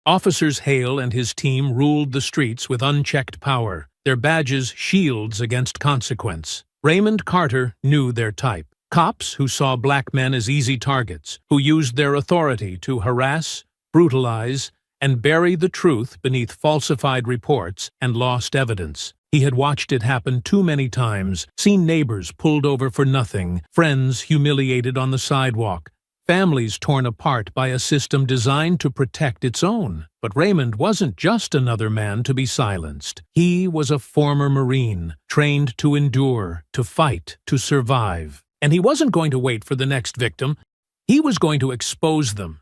Officers Hale and his team ruled the streets with unchecked power, their badges shields against consequence. Raymond Carter knew their type. Cops who saw black men as easy targets, who used their authority to harass, brutalize, and bury the truth beneath falsified reports and lost evidence. He had watched it happen too many times, seen neighbors pulled over for nothing, friends humiliated on the sidewalk, families torn apart by a system designed to protect its own. But Raymond wasn't just another man to be silenced. He was a former Marine, trained to endure, to fight, to survive. And he wasn't going to wait for the next victim. He was going to expose them.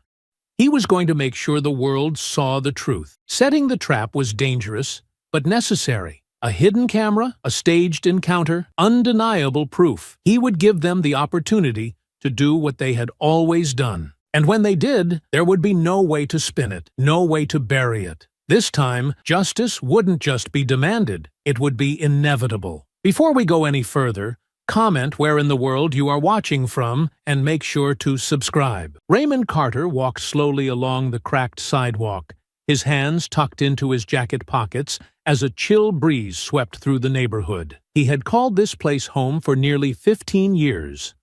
He was going to make sure the world saw the truth. Setting the trap was dangerous, but necessary. A hidden camera, a staged encounter, undeniable proof. He would give them the opportunity to do what they had always done. And when they did, there would be no way to spin it, no way to bury it. This time, justice wouldn't just be demanded, it would be inevitable. Before we go any further, comment where in the world you are watching from and make sure to subscribe. Raymond Carter walked slowly along the cracked sidewalk, his hands tucked into his jacket pockets as a chill breeze swept through the neighborhood. He had called this place home for nearly 15 years.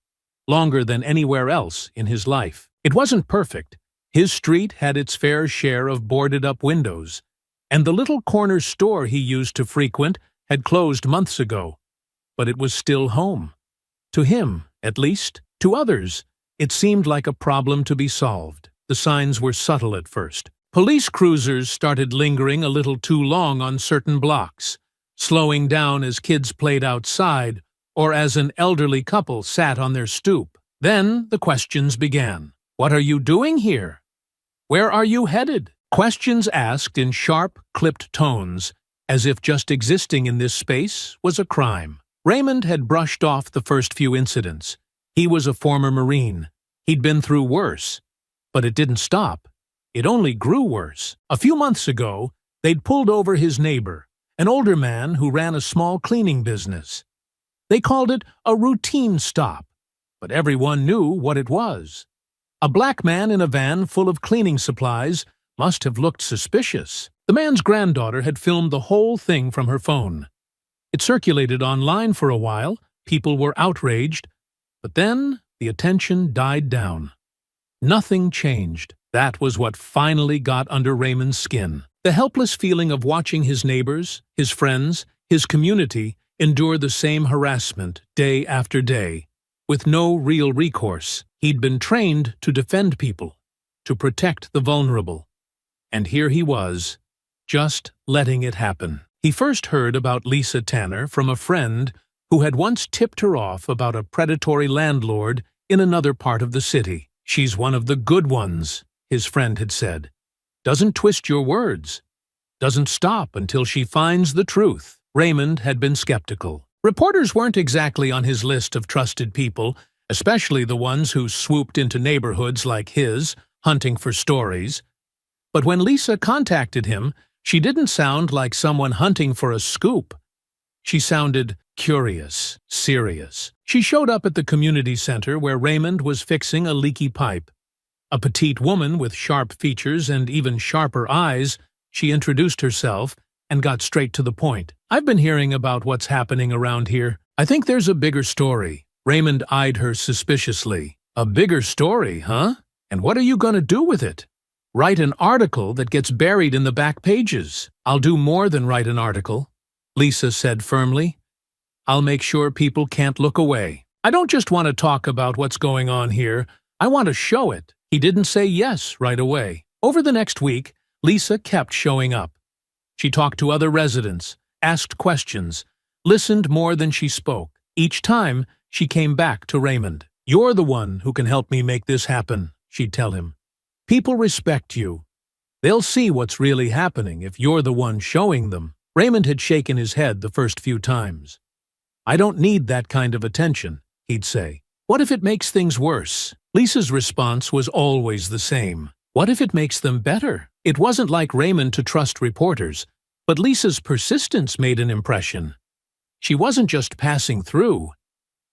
Longer than anywhere else in his life. It wasn't perfect. His street had its fair share of boarded-up windows, and the little corner store he used to frequent had closed months ago. But it was still home. To him, at least. To others, it seemed like a problem to be solved. The signs were subtle at first. Police cruisers started lingering a little too long on certain blocks, slowing down as kids played outside or as an elderly couple sat on their stoop. Then the questions began. What are you doing here? Where are you headed? Questions asked in sharp, clipped tones, as if just existing in this space was a crime. Raymond had brushed off the first few incidents. He was a former Marine. He'd been through worse. But it didn't stop. It only grew worse. A few months ago, they'd pulled over his neighbor, an older man who ran a small cleaning business. They called it a routine stop, but everyone knew what it was. A black man in a van full of cleaning supplies must have looked suspicious. The man's granddaughter had filmed the whole thing from her phone. It circulated online for a while, people were outraged, but then the attention died down. Nothing changed. That was what finally got under Raymond's skin. The helpless feeling of watching his neighbors, his friends, his community endure the same harassment day after day, with no real recourse. He'd been trained to defend people, to protect the vulnerable. And here he was, just letting it happen. He first heard about Lisa Tanner from a friend who had once tipped her off about a predatory landlord in another part of the city. She's one of the good ones, his friend had said. Doesn't twist your words. Doesn't stop until she finds the truth. Raymond had been skeptical. Reporters weren't exactly on his list of trusted people, especially the ones who swooped into neighborhoods like his, hunting for stories. But when Lisa contacted him, she didn't sound like someone hunting for a scoop. She sounded curious, serious. She showed up at the community center where Raymond was fixing a leaky pipe. A petite woman with sharp features and even sharper eyes, she introduced herself and got straight to the point. I've been hearing about what's happening around here. I think there's a bigger story. Raymond eyed her suspiciously. A bigger story, huh? And what are you going to do with it? Write an article that gets buried in the back pages. I'll do more than write an article, Lisa said firmly. I'll make sure people can't look away. I don't just want to talk about what's going on here. I want to show it. He didn't say yes right away. Over the next week, Lisa kept showing up. She talked to other residents, asked questions, listened more than she spoke. Each time, she came back to Raymond. You're the one who can help me make this happen, she'd tell him. People respect you. They'll see what's really happening if you're the one showing them. Raymond had shaken his head the first few times. I don't need that kind of attention, he'd say. What if it makes things worse? Lisa's response was always the same. What if it makes them better? It wasn't like Raymond to trust reporters, but Lisa's persistence made an impression. She wasn't just passing through.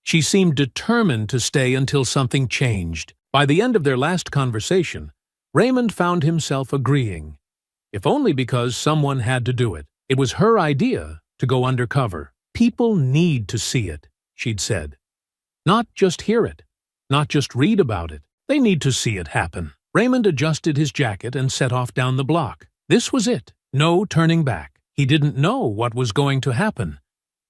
She seemed determined to stay until something changed. By the end of their last conversation, Raymond found himself agreeing. if only because someone had to do it. It was her idea to go undercover. People need to see it, she'd said. Not just hear it, not just read about it. They need to see it happen. Raymond adjusted his jacket and set off down the block. This was it. No turning back. He didn't know what was going to happen,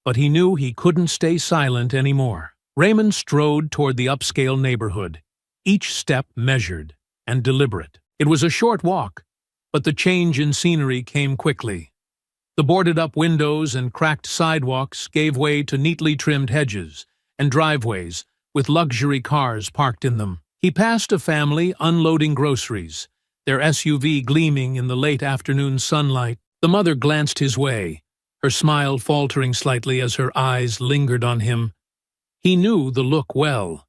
but he knew he couldn't stay silent anymore. Raymond strode toward the upscale neighborhood, each step measured and deliberate. It was a short walk, but the change in scenery came quickly. The boarded-up windows and cracked sidewalks gave way to neatly trimmed hedges and driveways with luxury cars parked in them. He passed a family unloading groceries, their SUV gleaming in the late afternoon sunlight. The mother glanced his way, her smile faltering slightly as her eyes lingered on him. He knew the look well.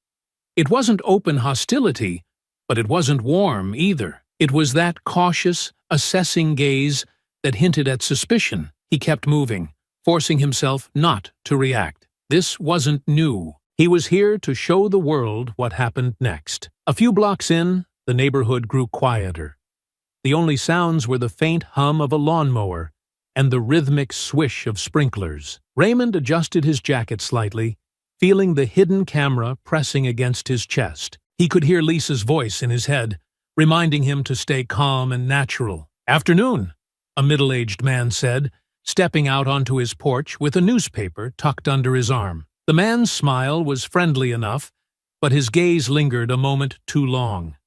It wasn't open hostility, but it wasn't warm either. It was that cautious, assessing gaze that hinted at suspicion. He kept moving, forcing himself not to react. This wasn't new. He was here to show the world what happened next. A few blocks in, the neighborhood grew quieter. The only sounds were the faint hum of a lawnmower and the rhythmic swish of sprinklers. Raymond adjusted his jacket slightly, feeling the hidden camera pressing against his chest. He could hear Lisa's voice in his head, reminding him to stay calm and natural. "Afternoon," a middle-aged man said, stepping out onto his porch with a newspaper tucked under his arm. The man's smile was friendly enough, but his gaze lingered a moment too long.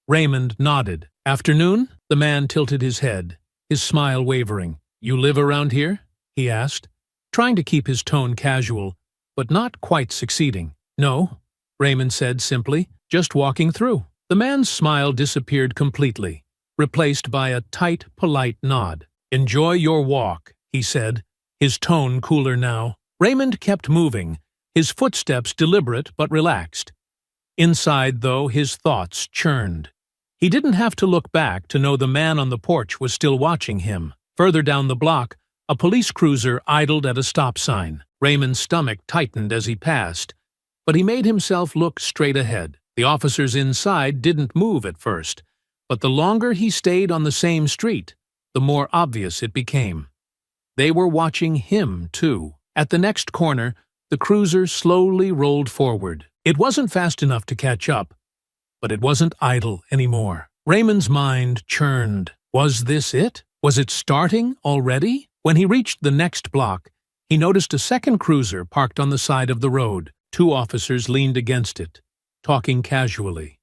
Raymond nodded. "Afternoon?" The man tilted his head, his smile wavering. "You live around here?" he asked, trying to keep his tone casual, but not quite succeeding. "No," Raymond said simply, "just walking through." The man's smile disappeared completely, replaced by a tight, polite nod. "Enjoy your walk," he said, his tone cooler now. Raymond kept moving, his footsteps deliberate but relaxed. Inside, though, his thoughts churned. He didn't have to look back to know the man on the porch was still watching him. Further down the block, a police cruiser idled at a stop sign. Raymond's stomach tightened as he passed, but he made himself look straight ahead. The officers inside didn't move at first, but the longer he stayed on the same street, the more obvious it became. They were watching him, too. At the next corner, the cruiser slowly rolled forward. It wasn't fast enough to catch up, but it wasn't idle anymore. Raymond's mind churned. Was this it? Was it starting already? When he reached the next block, he noticed a second cruiser parked on the side of the road. Two officers leaned against it, talking casually.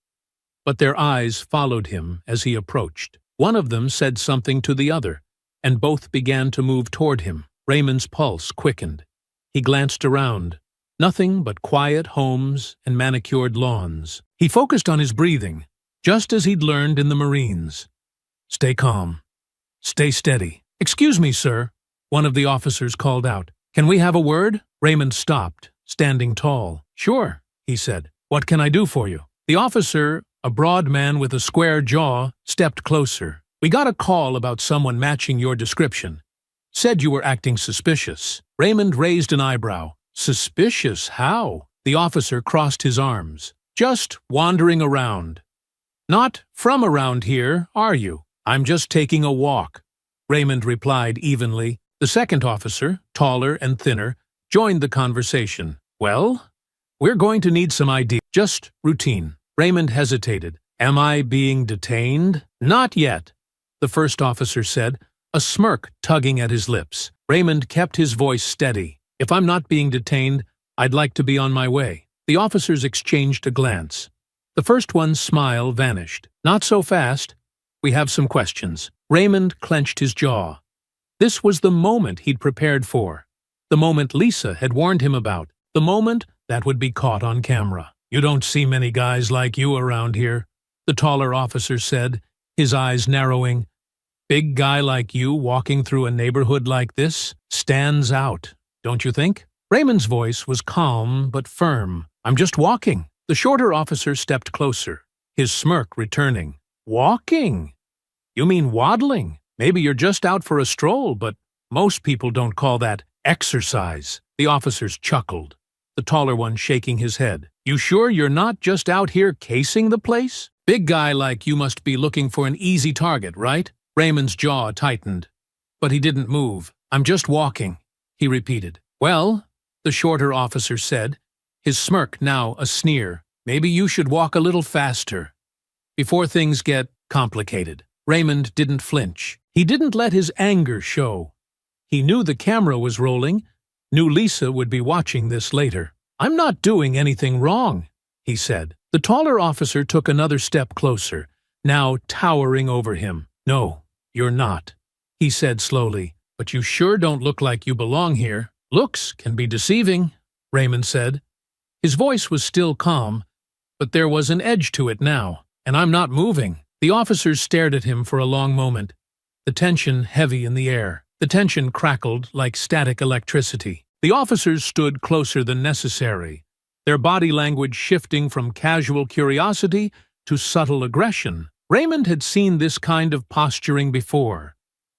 But their eyes followed him as he approached. One of them said something to the other, and both began to move toward him. Raymond's pulse quickened. He glanced around. Nothing but quiet homes and manicured lawns. He focused on his breathing, just as he'd learned in the Marines. "Stay calm. Stay steady." "Excuse me, sir," one of the officers called out. "Can we have a word?" Raymond stopped, standing tall. "Sure," he said. "What can I do for you?" The officer, a broad man with a square jaw, stepped closer. "We got a call about someone matching your description. Said you were acting suspicious." Raymond raised an eyebrow. "Suspicious? How?" The officer crossed his arms. "Just wandering around." "Not from around here, are you?" "I'm just taking a walk," Raymond replied evenly. The second officer, taller and thinner, joined the conversation. "Well, we're going to need some ID. Just routine." Raymond hesitated. "Am I being detained?" "Not yet," the first officer said, a smirk tugging at his lips. Raymond kept his voice steady. "If I'm not being detained, I'd like to be on my way." The officers exchanged a glance. The first one's smile vanished. "Not so fast. We have some questions." Raymond clenched his jaw. This was the moment he'd prepared for. The moment Lisa had warned him about. The moment that would be caught on camera. "You don't see many guys like you around here," the taller officer said, his eyes narrowing. "Big guy like you walking through a neighborhood like this stands out, don't you think?" Raymond's voice was calm but firm. "I'm just walking." The shorter officer stepped closer, his smirk returning. "Walking? You mean waddling? Maybe you're just out for a stroll, but most people don't call that exercise." The officers chuckled, the taller one shaking his head. "You sure you're not just out here casing the place? Big guy like you must be looking for an easy target, right?" Raymond's jaw tightened, but he didn't move. "I'm just walking," he repeated. "Well," the shorter officer said, his smirk now a sneer, "maybe you should walk a little faster before things get complicated." Raymond didn't flinch. He didn't let his anger show. He knew the camera was rolling, knew Lisa would be watching this later. "I'm not doing anything wrong," he said. The taller officer took another step closer, now towering over him. "No, you're not," he said slowly, "but you sure don't look like you belong here." "Looks can be deceiving," Raymond said. His voice was still calm, but there was an edge to it now. "And I'm not moving." The officers stared at him for a long moment, the tension heavy in the air. The tension crackled like static electricity. The officers stood closer than necessary, their body language shifting from casual curiosity to subtle aggression. Raymond had seen this kind of posturing before.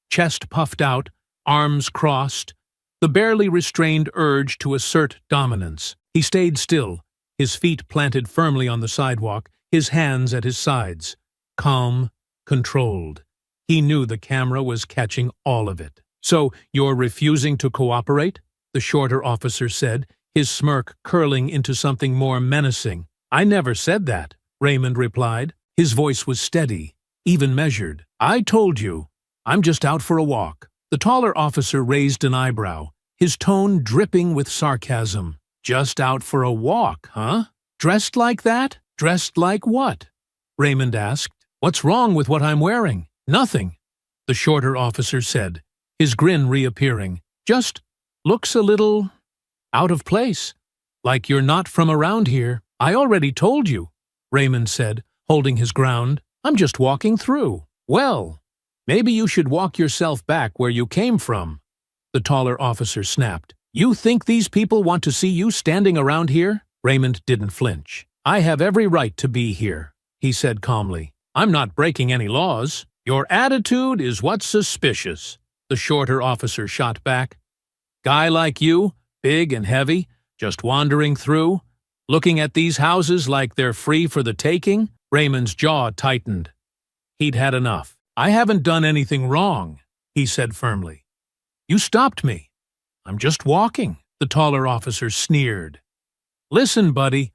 Chest puffed out, arms crossed, the barely restrained urge to assert dominance. He stayed still, his feet planted firmly on the sidewalk, his hands at his sides. Calm, controlled. He knew the camera was catching all of it. "So, you're refusing to cooperate?" the shorter officer said, his smirk curling into something more menacing. "I never said that," Raymond replied. His voice was steady, even measured. "I told you, I'm just out for a walk." The taller officer raised an eyebrow, his tone dripping with sarcasm. "Just out for a walk, huh? Dressed like that?" "Dressed like what?" Raymond asked. "What's wrong with what I'm wearing?" "Nothing," the shorter officer said, his grin reappearing. "Just looks a little out of place, like you're not from around here." "I already told you," Raymond said, holding his ground. "I'm just walking through." "Well, maybe you should walk yourself back where you came from," the taller officer snapped. "You think these people want to see you standing around here?" Raymond didn't flinch. "I have every right to be here," he said calmly. "I'm not breaking any laws." "Your attitude is what's suspicious," the shorter officer shot back. "Guy like you, big and heavy, just wandering through, looking at these houses like they're free for the taking?" Raymond's jaw tightened. He'd had enough. "I haven't done anything wrong," he said firmly. "You stopped me. I'm just walking," the taller officer sneered. "Listen, buddy,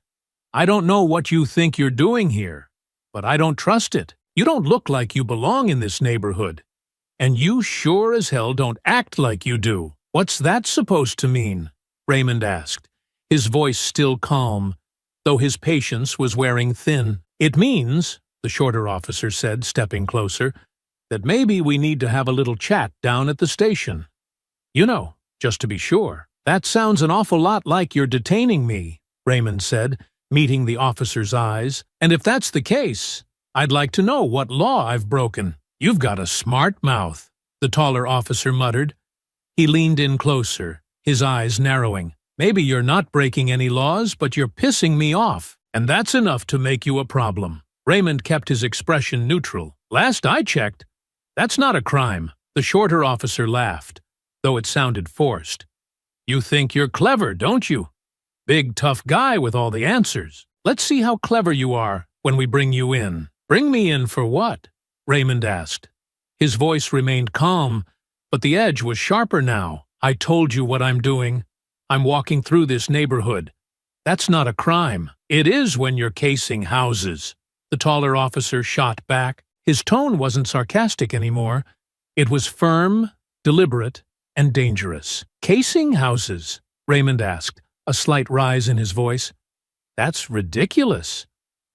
I don't know what you think you're doing here, but I don't trust it. You don't look like you belong in this neighborhood, and you sure as hell don't act like you do." "What's that supposed to mean?" Raymond asked, his voice still calm, though his patience was wearing thin. "It means," the shorter officer said, stepping closer, "that maybe we need to have a little chat down at the station. You know, just to be sure." "That sounds an awful lot like you're detaining me," Raymond said, meeting the officer's eyes. "And if that's the case, I'd like to know what law I've broken." "You've got a smart mouth," the taller officer muttered. He leaned in closer, his eyes narrowing. "Maybe you're not breaking any laws, but you're pissing me off, and that's enough to make you a problem." Raymond kept his expression neutral. "Last I checked, that's not a crime." The shorter officer laughed, though it sounded forced. "You think you're clever, don't you? Big, tough guy with all the answers. Let's see how clever you are when we bring you in." "Bring me in for what?" Raymond asked. His voice remained calm, but the edge was sharper now. "I told you what I'm doing. I'm walking through this neighborhood. That's not a crime." "It is when you're casing houses," the taller officer shot back. His tone wasn't sarcastic anymore. It was firm, deliberate, and dangerous. "Casing houses?" Raymond asked, a slight rise in his voice. "That's ridiculous.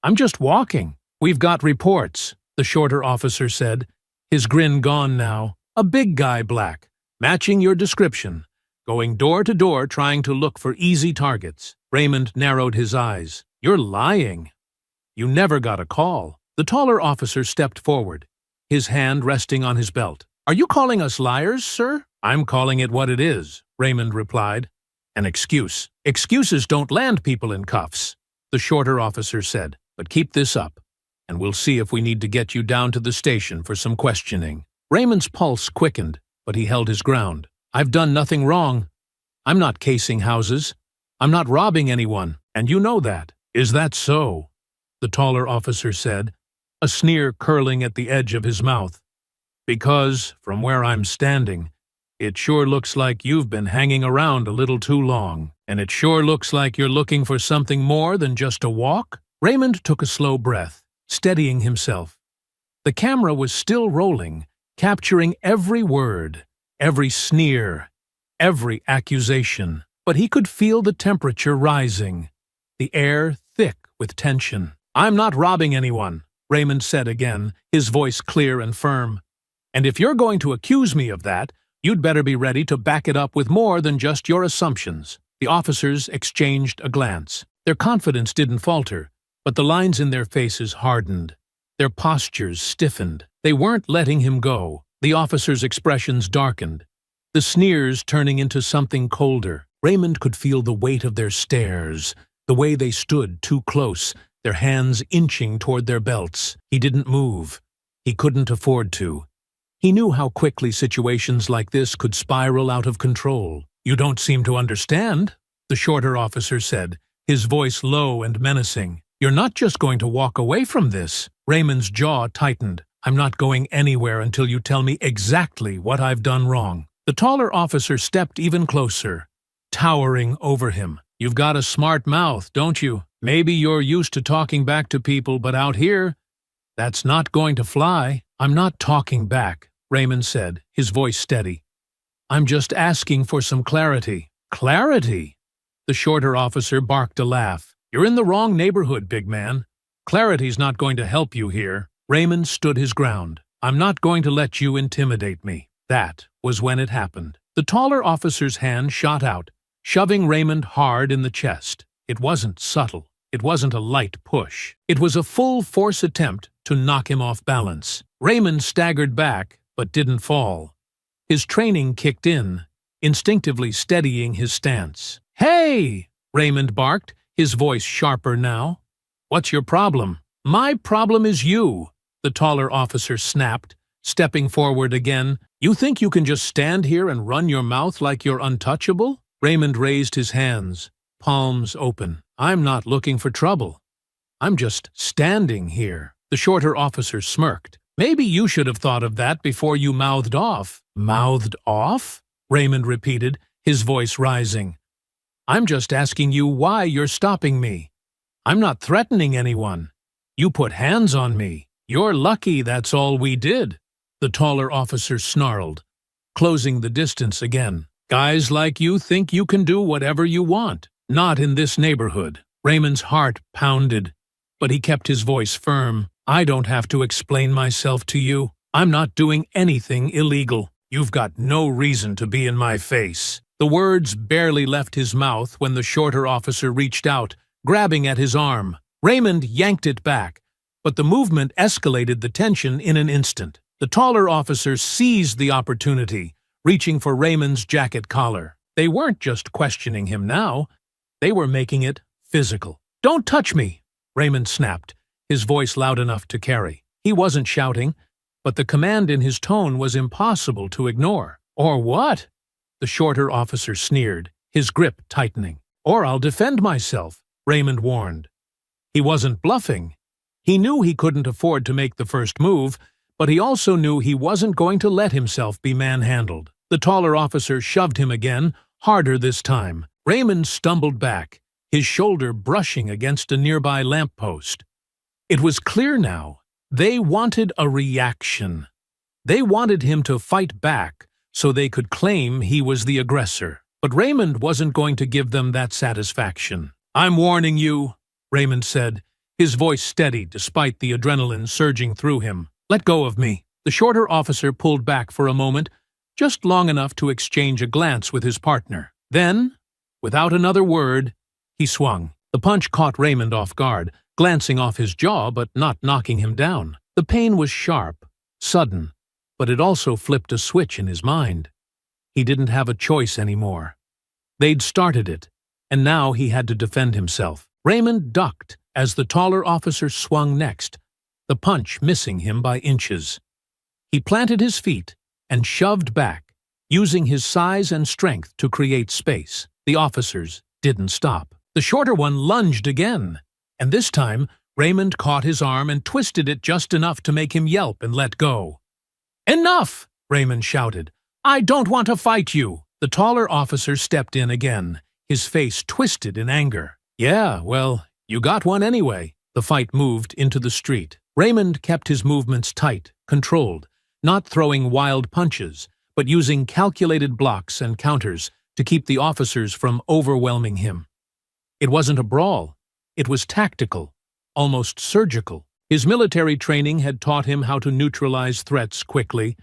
I'm just walking." "We've got reports," the shorter officer said, his grin gone now. "A big guy, black, matching your description, going door to door trying to look for easy targets." Raymond narrowed his eyes. "You're lying. You never got a call." The taller officer stepped forward, his hand resting on his belt. "Are you calling us liars, sir?" "I'm calling it what it is," Raymond replied. "An excuse." "Excuses don't land people in cuffs," the shorter officer said. "But keep this up, and we'll see if we need to get you down to the station for some questioning." Raymond's pulse quickened, but he held his ground. "I've done nothing wrong. I'm not casing houses. I'm not robbing anyone, and you know that." "Is that so?" the taller officer said, a sneer curling at the edge of his mouth. Because, from where I'm standing, it sure looks like you've been hanging around a little too long. And it sure looks like you're looking for something more than just a walk." Raymond took a slow breath, steadying himself. The camera was still rolling, capturing every word, every sneer, every accusation. But he could feel the temperature rising, the air thick with tension. "I'm not robbing anyone," Raymond said again, his voice clear and firm. "And if you're going to accuse me of that, you'd better be ready to back it up with more than just your assumptions." The officers exchanged a glance. Their confidence didn't falter, but the lines in their faces hardened. Their postures stiffened. They weren't letting him go. The officers' expressions darkened, the sneers turning into something colder. Raymond could feel the weight of their stares, the way they stood too close, their hands inching toward their belts. He didn't move. He couldn't afford to. He knew how quickly situations like this could spiral out of control. "You don't seem to understand," the shorter officer said, his voice low and menacing. "You're not just going to walk away from this." Raymond's jaw tightened. "I'm not going anywhere until you tell me exactly what I've done wrong." The taller officer stepped even closer, towering over him. "You've got a smart mouth, don't you? Maybe you're used to talking back to people, but out here, that's not going to fly." "I'm not talking back," Raymond said, his voice steady. "I'm just asking for some clarity." "Clarity?" The shorter officer barked a laugh. "You're in the wrong neighborhood, big man. Clarity's not going to help you here." Raymond stood his ground. "I'm not going to let you intimidate me." That was when it happened. The taller officer's hand shot out, shoving Raymond hard in the chest. It wasn't subtle. It wasn't a light push. It was a full-force attempt to knock him off balance. Raymond staggered back, but didn't fall. His training kicked in, instinctively steadying his stance. "Hey!" Raymond barked, his voice sharper now. "What's your problem?" "My problem is you," the taller officer snapped, stepping forward again. "You think you can just stand here and run your mouth like you're untouchable?" Raymond raised his hands, palms open. "I'm not looking for trouble. I'm just standing here." The shorter officer smirked. "Maybe you should have thought of that before you mouthed off." "Mouthed off?" Raymond repeated, his voice rising. "I'm just asking you why you're stopping me. I'm not threatening anyone. You put hands on me. You're lucky that's all we did." The taller officer snarled, closing the distance again. "Guys like you think you can do whatever you want. Not in this neighborhood." Raymond's heart pounded, but he kept his voice firm. "I don't have to explain myself to you. I'm not doing anything illegal. You've got no reason to be in my face." The words barely left his mouth when the shorter officer reached out, grabbing at his arm. Raymond yanked it back, but the movement escalated the tension in an instant. The taller officer seized the opportunity, reaching for Raymond's jacket collar. They weren't just questioning him now. They were making it physical. "Don't touch me!" Raymond snapped, his voice loud enough to carry. He wasn't shouting, but the command in his tone was impossible to ignore. "Or what?" the shorter officer sneered, his grip tightening. "Or I'll defend myself," Raymond warned. He wasn't bluffing. He knew he couldn't afford to make the first move, but he also knew he wasn't going to let himself be manhandled. The taller officer shoved him again, harder this time. Raymond stumbled back, his shoulder brushing against a nearby lamppost. It was clear now. They wanted a reaction. They wanted him to fight back so they could claim he was the aggressor. But Raymond wasn't going to give them that satisfaction. "I'm warning you," Raymond said, his voice steady despite the adrenaline surging through him. "Let go of me." The shorter officer pulled back for a moment, just long enough to exchange a glance with his partner. Then, without another word, he swung. The punch caught Raymond off guard, glancing off his jaw but not knocking him down. The pain was sharp, sudden, but it also flipped a switch in his mind. He didn't have a choice anymore. They'd started it, and now he had to defend himself. Raymond ducked as the taller officer swung next, the punch missing him by inches. He planted his feet and shoved back, using his size and strength to create space. The officers didn't stop. The shorter one lunged again, and this time Raymond caught his arm and twisted it just enough to make him yelp and let go. "Enough!" Raymond shouted. "I don't want to fight you." The taller officer stepped in again, his face twisted in anger. "Yeah, well, you got one anyway." The fight moved into the street. Raymond kept his movements tight, controlled, not throwing wild punches, but using calculated blocks and counters to keep the officers from overwhelming him. It wasn't a brawl. It was tactical, almost surgical. His military training had taught him how to neutralize threats quickly,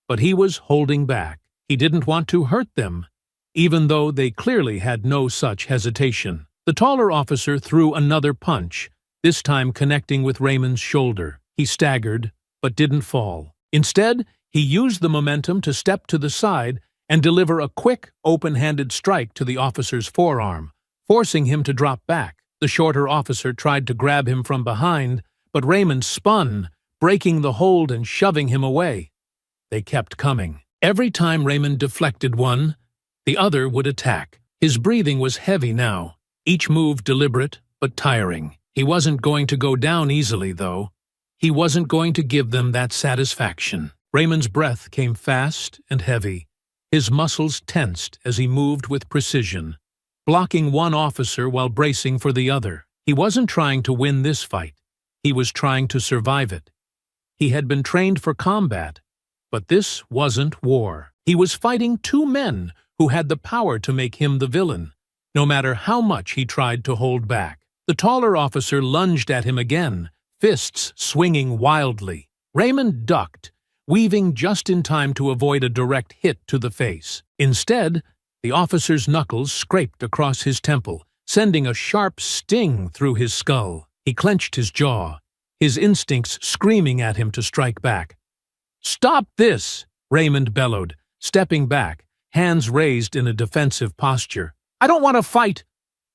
but he was holding back. He didn't want to hurt them, even though they clearly had no such hesitation. The taller officer threw another punch, this time connecting with Raymond's shoulder. He staggered, but didn't fall. Instead, he used the momentum to step to the side and deliver a quick, open-handed strike to the officer's forearm, forcing him to drop back. The shorter officer tried to grab him from behind, but Raymond spun, breaking the hold and shoving him away. They kept coming. Every time Raymond deflected one, the other would attack. His breathing was heavy now, each move deliberate but tiring. He wasn't going to go down easily, though. He wasn't going to give them that satisfaction. Raymond's breath came fast and heavy. His muscles tensed as he moved with precision, blocking one officer while bracing for the other. He wasn't trying to win this fight. He was trying to survive it. He had been trained for combat, but this wasn't war. He was fighting two men who had the power to make him the villain, no matter how much he tried to hold back. The taller officer lunged at him again, fists swinging wildly. Raymond ducked, weaving just in time to avoid a direct hit to the face. Instead, the officer's knuckles scraped across his temple, sending a sharp sting through his skull. He clenched his jaw, his instincts screaming at him to strike back. "Stop this!" Raymond bellowed, stepping back, hands raised in a defensive posture. "I don't want to fight!"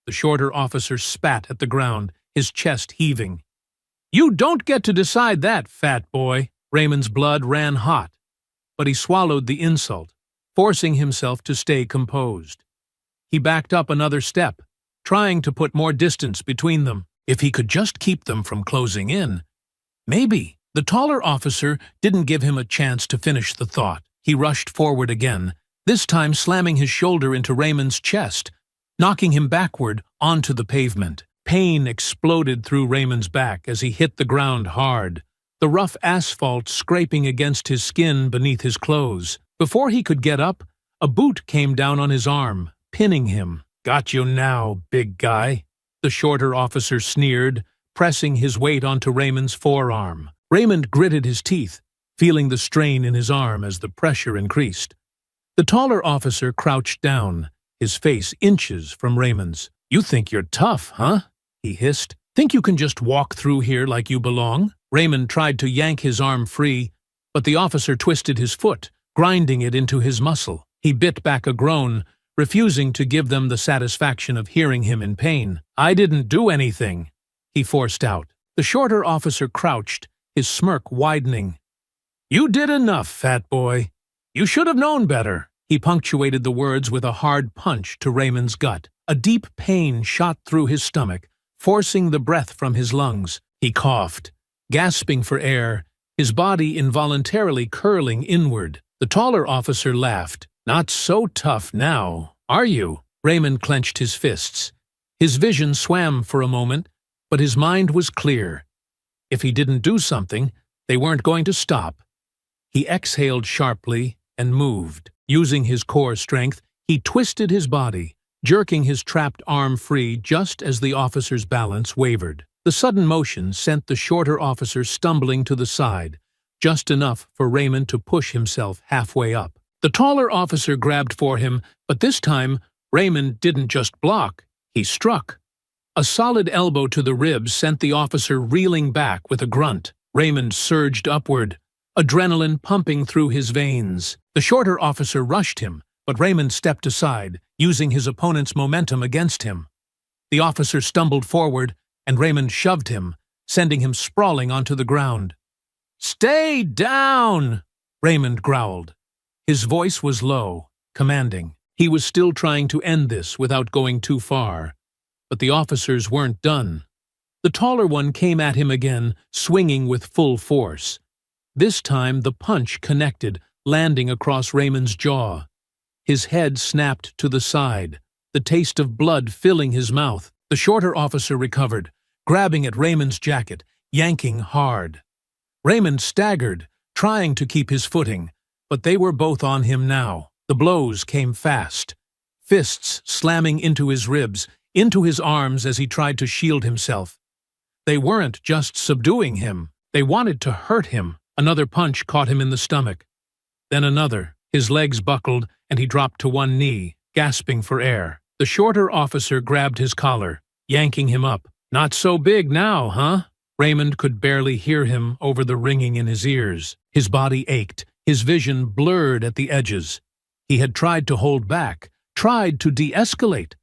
The shorter officer spat at the ground, his chest heaving. "You don't get to decide that, fat boy." Raymond's blood ran hot, but he swallowed the insult, forcing himself to stay composed. He backed up another step, trying to put more distance between them. If he could just keep them from closing in. Maybe. The taller officer didn't give him a chance to finish the thought. He rushed forward again, this time slamming his shoulder into Raymond's chest, knocking him backward onto the pavement. Pain exploded through Raymond's back as he hit the ground hard, the rough asphalt scraping against his skin beneath his clothes. Before he could get up, a boot came down on his arm, pinning him. "Got you now, big guy," the shorter officer sneered, pressing his weight onto Raymond's forearm. Raymond gritted his teeth, feeling the strain in his arm as the pressure increased. The taller officer crouched down, his face inches from Raymond's. "You think you're tough, huh?" he hissed. "Think you can just walk through here like you belong?" Raymond tried to yank his arm free, but the officer twisted his foot, grinding it into his muscle. He bit back a groan, refusing to give them the satisfaction of hearing him in pain. "I didn't do anything," he forced out. The shorter officer crouched, his smirk widening. "You did enough, fat boy. You should have known better." He punctuated the words with a hard punch to Raymond's gut. A deep pain shot through his stomach, forcing the breath from his lungs. He coughed, gasping for air, his body involuntarily curling inward. The taller officer laughed. "Not so tough now, are you?" Raymond clenched his fists. His vision swam for a moment, but his mind was clear. If he didn't do something, they weren't going to stop. He exhaled sharply and moved. Using his core strength, he twisted his body, jerking his trapped arm free just as the officer's balance wavered. The sudden motion sent the shorter officer stumbling to the side, just enough for Raymond to push himself halfway up. The taller officer grabbed for him, but this time, Raymond didn't just block, he struck. A solid elbow to the ribs sent the officer reeling back with a grunt. Raymond surged upward, adrenaline pumping through his veins. The shorter officer rushed him, but Raymond stepped aside, using his opponent's momentum against him. The officer stumbled forward, and Raymond shoved him, sending him sprawling onto the ground. "Stay down!" Raymond growled. His voice was low, commanding. He was still trying to end this without going too far, but the officers weren't done. The taller one came at him again, swinging with full force. This time the punch connected, landing across Raymond's jaw. His head snapped to the side, the taste of blood filling his mouth. The shorter officer recovered, grabbing at Raymond's jacket, yanking hard. Raymond staggered, trying to keep his footing, but they were both on him now. The blows came fast, fists slamming into his ribs, into his arms as he tried to shield himself. They weren't just subduing him, they wanted to hurt him. Another punch caught him in the stomach. Then another. His legs buckled, and he dropped to one knee, gasping for air. The shorter officer grabbed his collar, yanking him up. "Not so big now, huh?" Raymond could barely hear him over the ringing in his ears. His body ached, his vision blurred at the edges. He had tried to hold back, tried to de-escalate,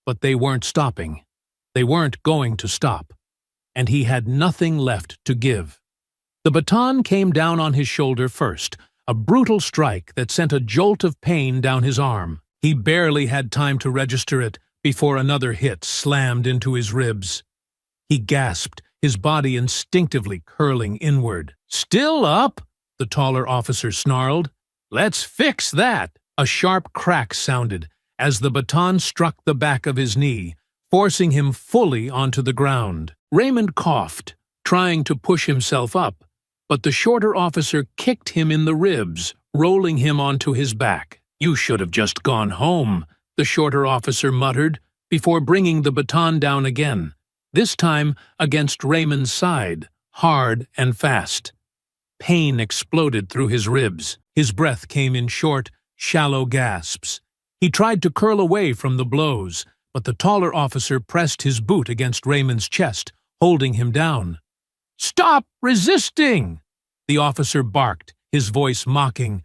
but they weren't stopping. They weren't going to stop. And he had nothing left to give. The baton came down on his shoulder first, a brutal strike that sent a jolt of pain down his arm. He barely had time to register it before another hit slammed into his ribs. He gasped, his body instinctively curling inward. "Still up?" the taller officer snarled. "Let's fix that!" A sharp crack sounded as the baton struck the back of his knee, forcing him fully onto the ground. Raymond coughed, trying to push himself up, but the shorter officer kicked him in the ribs, rolling him onto his back. "You should have just gone home," the shorter officer muttered, before bringing the baton down again, this time against Raymond's side, hard and fast. Pain exploded through his ribs. His breath came in short, shallow gasps. He tried to curl away from the blows, but the taller officer pressed his boot against Raymond's chest, holding him down. "Stop resisting!" the officer barked, his voice mocking.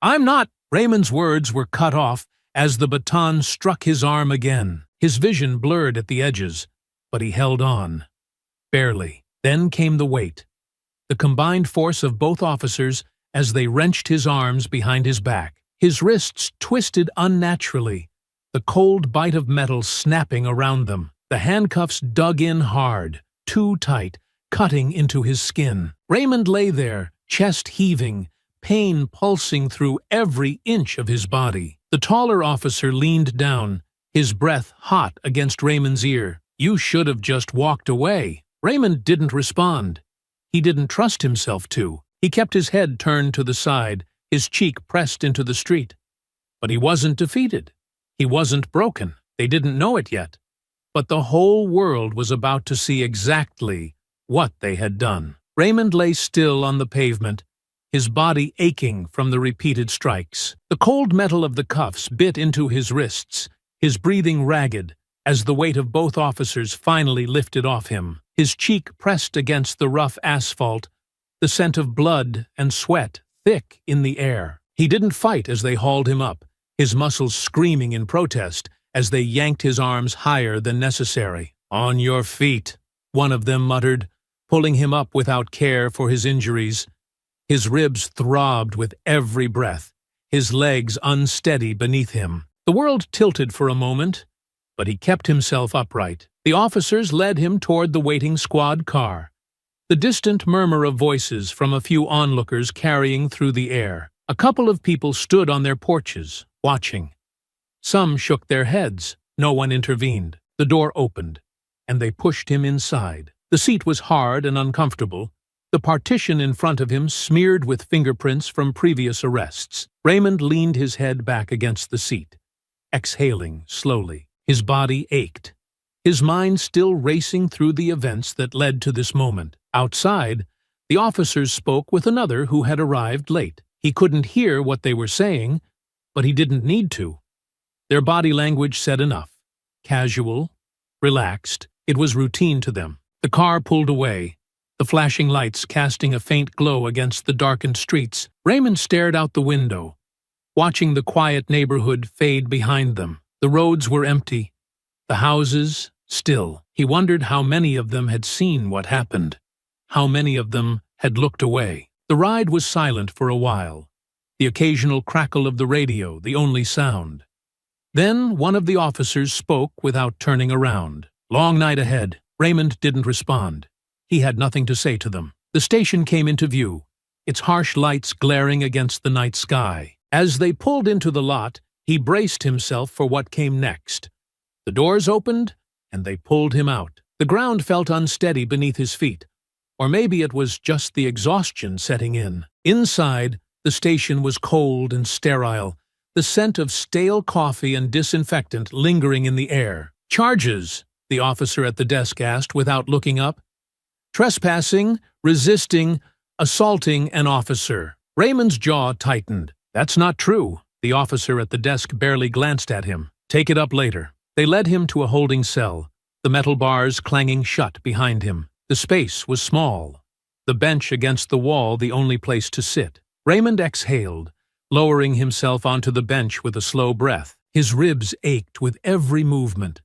"I'm not—" Raymond's words were cut off as the baton struck his arm again. His vision blurred at the edges, but he held on. Barely. Then came the weight. The combined force of both officers as they wrenched his arms behind his back. His wrists twisted unnaturally, the cold bite of metal snapping around them. The handcuffs dug in hard, too tight, cutting into his skin. Raymond lay there, chest heaving, pain pulsing through every inch of his body. The taller officer leaned down, his breath hot against Raymond's ear. "You should have just walked away." Raymond didn't respond. He didn't trust himself to. He kept his head turned to the side, his cheek pressed into the street. But he wasn't defeated. He wasn't broken. They didn't know it yet. But the whole world was about to see exactly what they had done. Raymond lay still on the pavement, his body aching from the repeated strikes. The cold metal of the cuffs bit into his wrists, his breathing ragged, as the weight of both officers finally lifted off him. His cheek pressed against the rough asphalt, the scent of blood and sweat thick in the air. He didn't fight as they hauled him up, his muscles screaming in protest as they yanked his arms higher than necessary. "On your feet," one of them muttered, pulling him up without care for his injuries. His ribs throbbed with every breath, his legs unsteady beneath him. The world tilted for a moment, but he kept himself upright. The officers led him toward the waiting squad car, the distant murmur of voices from a few onlookers carrying through the air. A couple of people stood on their porches, watching. Some shook their heads. No one intervened. The door opened, and they pushed him inside. The seat was hard and uncomfortable, the partition in front of him smeared with fingerprints from previous arrests. Raymond leaned his head back against the seat, exhaling slowly. His body ached, his mind still racing through the events that led to this moment. Outside, the officers spoke with another who had arrived late. He couldn't hear what they were saying, but he didn't need to. Their body language said enough. Casual, relaxed, it was routine to them. The car pulled away, the flashing lights casting a faint glow against the darkened streets. Raymond stared out the window, watching the quiet neighborhood fade behind them. The roads were empty, the houses still. He wondered how many of them had seen what happened, how many of them had looked away. The ride was silent for a while, the occasional crackle of the radio the only sound. Then one of the officers spoke without turning around. "Long night ahead." Raymond didn't respond. He had nothing to say to them. The station came into view, its harsh lights glaring against the night sky. As they pulled into the lot, he braced himself for what came next. The doors opened, and they pulled him out. The ground felt unsteady beneath his feet, or maybe it was just the exhaustion setting in. Inside, the station was cold and sterile, the scent of stale coffee and disinfectant lingering in the air. "Charges?" the officer at the desk asked without looking up. "Trespassing, resisting, assaulting an officer." Raymond's jaw tightened. "That's not true." The officer at the desk barely glanced at him. "Take it up later." They led him to a holding cell, the metal bars clanging shut behind him. The space was small, the bench against the wall the only place to sit. Raymond exhaled, lowering himself onto the bench with a slow breath. His ribs ached with every movement,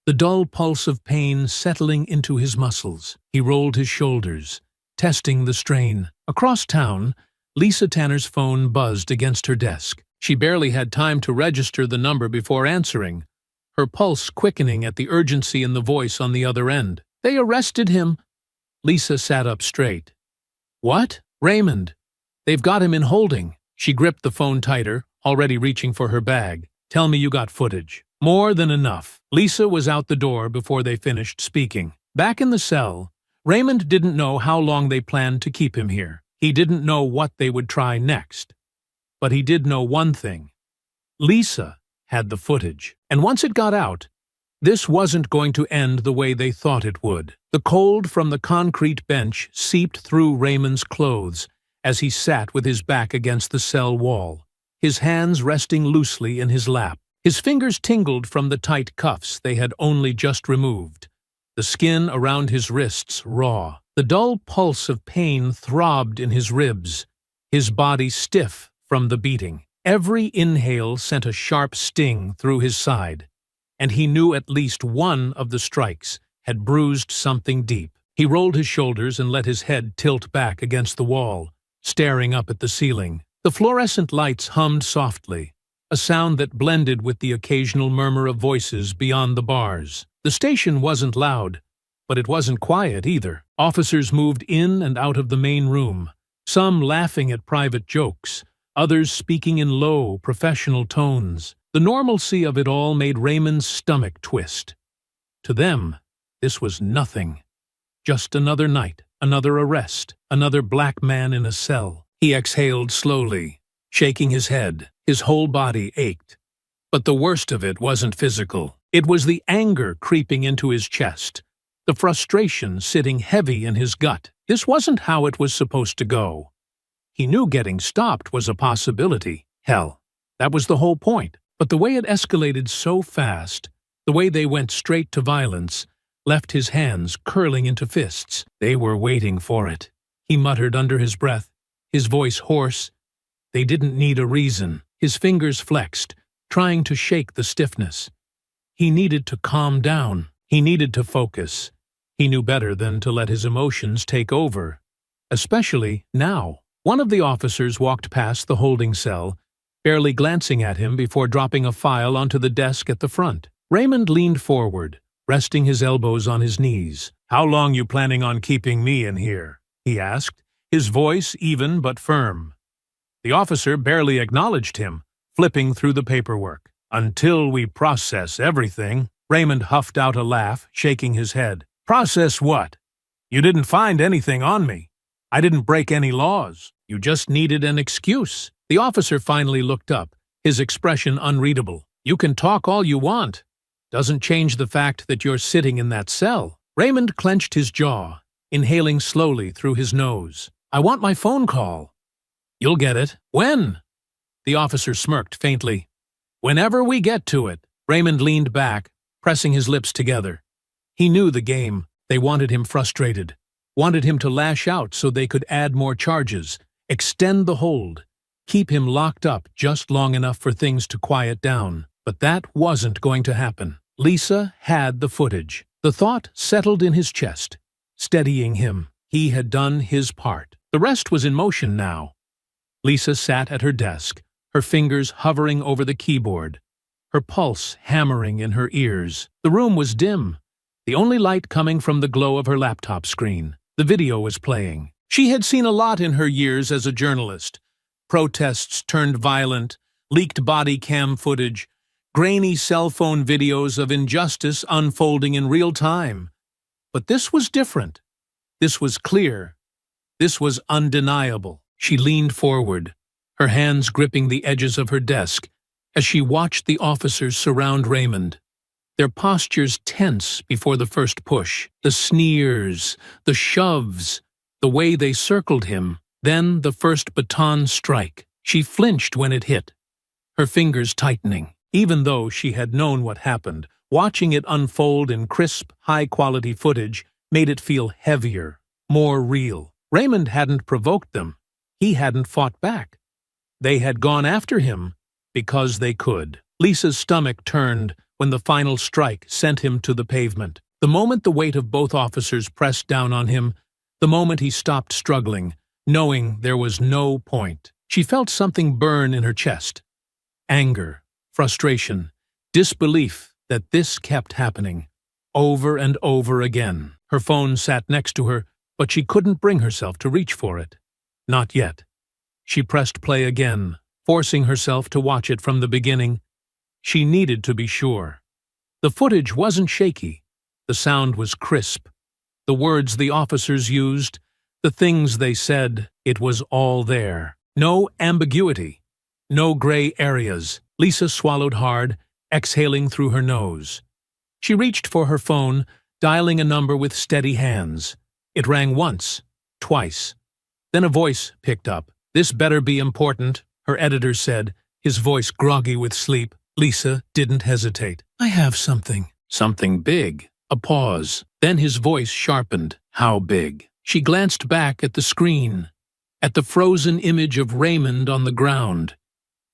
the dull pulse of pain settling into his muscles. He rolled his shoulders, testing the strain. Across town, Lisa Tanner's phone buzzed against her desk. She barely had time to register the number before answering, her pulse quickening at the urgency in the voice on the other end. "They arrested him." Lisa sat up straight. "What?" "Raymond. They've got him in holding." She gripped the phone tighter, already reaching for her bag. "Tell me you got footage." "More than enough." Lisa was out the door before they finished speaking. Back in the cell, Raymond didn't know how long they planned to keep him here. He didn't know what they would try next. But he did know one thing. Lisa had the footage. And once it got out, this wasn't going to end the way they thought it would. The cold from the concrete bench seeped through Raymond's clothes as he sat with his back against the cell wall, his hands resting loosely in his lap. His fingers tingled from the tight cuffs they had only just removed, the skin around his wrists raw. The dull pulse of pain throbbed in his ribs, his body stiff from the beating. Every inhale sent a sharp sting through his side, and he knew at least one of the strikes had bruised something deep. He rolled his shoulders and let his head tilt back against the wall, staring up at the ceiling. The fluorescent lights hummed softly, a sound that blended with the occasional murmur of voices beyond the bars. The station wasn't loud, but it wasn't quiet either. Officers moved in and out of the main room, some laughing at private jokes, others speaking in low, professional tones. The normalcy of it all made Raymond's stomach twist. To them, this was nothing. Just another night, another arrest, another black man in a cell. He exhaled slowly, shaking his head. His whole body ached. But the worst of it wasn't physical. It was the anger creeping into his chest, the frustration sitting heavy in his gut. This wasn't how it was supposed to go. He knew getting stopped was a possibility. Hell, that was the whole point. But the way it escalated so fast, the way they went straight to violence, left his hands curling into fists. They were waiting for it, he muttered under his breath, his voice hoarse. They didn't need a reason. His fingers flexed, trying to shake the stiffness. He needed to calm down. He needed to focus. He knew better than to let his emotions take over, especially now. One of the officers walked past the holding cell, barely glancing at him before dropping a file onto the desk at the front. Raymond leaned forward, resting his elbows on his knees. "How long you planning on keeping me in here?" he asked, his voice even but firm. The officer barely acknowledged him, flipping through the paperwork. "Until we process everything." Raymond huffed out a laugh, shaking his head. "Process what? You didn't find anything on me. I didn't break any laws. You just needed an excuse." The officer finally looked up, his expression unreadable. "You can talk all you want. Doesn't change the fact that you're sitting in that cell." Raymond clenched his jaw, inhaling slowly through his nose. "I want my phone call." "You'll get it." "When?" The officer smirked faintly. "Whenever we get to it." Raymond leaned back, pressing his lips together. He knew the game. They wanted him frustrated, wanted him to lash out so they could add more charges, extend the hold, keep him locked up just long enough for things to quiet down. But that wasn't going to happen. Lisa had the footage. The thought settled in his chest, steadying him. He had done his part. The rest was in motion now. Lisa sat at her desk, her fingers hovering over the keyboard, her pulse hammering in her ears. The room was dim, the only light coming from the glow of her laptop screen. The video was playing. She had seen a lot in her years as a journalist. Protests turned violent, leaked body cam footage, grainy cell phone videos of injustice unfolding in real time. But this was different. This was clear. This was undeniable. She leaned forward, her hands gripping the edges of her desk, as she watched the officers surround Raymond. Their postures tense before the first push, the sneers, the shoves, the way they circled him, then the first baton strike. She flinched when it hit, her fingers tightening. Even though she had known what happened, watching it unfold in crisp, high-quality footage made it feel heavier, more real. Raymond hadn't provoked them. He hadn't fought back. They had gone after him because they could. Lisa's stomach turned when the final strike sent him to the pavement. The moment the weight of both officers pressed down on him, the moment he stopped struggling, knowing there was no point, she felt something burn in her chest. Anger, frustration, disbelief that this kept happening, over and over again. Her phone sat next to her, but she couldn't bring herself to reach for it. Not yet. She pressed play again, forcing herself to watch it from the beginning. She needed to be sure. The footage wasn't shaky. The sound was crisp. The words the officers used, the things they said, it was all there. No ambiguity. No gray areas. Lisa swallowed hard, exhaling through her nose. She reached for her phone, dialing a number with steady hands. It rang once, twice. Then a voice picked up. "This better be important," her editor said, his voice groggy with sleep. Lisa didn't hesitate. "I have something." Something big. A pause. Then his voice sharpened. How big? She glanced back at the screen, at the frozen image of Raymond on the ground.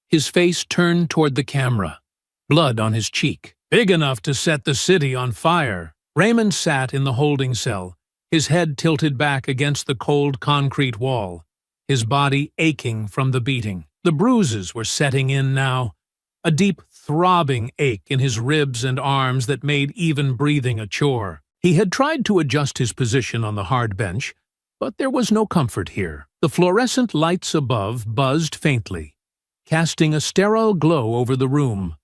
His face turned toward the camera, blood on his cheek. Big enough to set the city on fire. Raymond sat in the holding cell, his head tilted back against the cold concrete wall, his body aching from the beating. The bruises were setting in now, a deep, throbbing ache in his ribs and arms that made even breathing a chore. He had tried to adjust his position on the hard bench, but there was no comfort here. The fluorescent lights above buzzed faintly, casting a sterile glow over the room.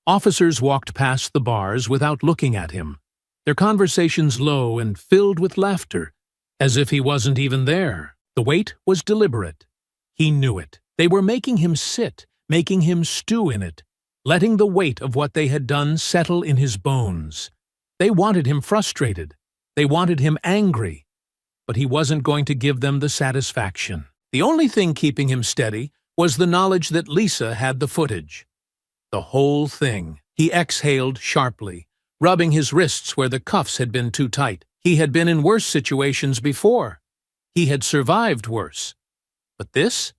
Officers walked past the bars without looking at him, their conversations low and filled with laughter, as if he wasn't even there. The wait was deliberate. He knew it. They were making him sit, making him stew in it, letting the weight of what they had done settle in his bones. They wanted him frustrated. They wanted him angry. But he wasn't going to give them the satisfaction. The only thing keeping him steady was the knowledge that Lisa had the footage. The whole thing. He exhaled sharply, rubbing his wrists where the cuffs had been too tight. He had been in worse situations before. He had survived worse. But this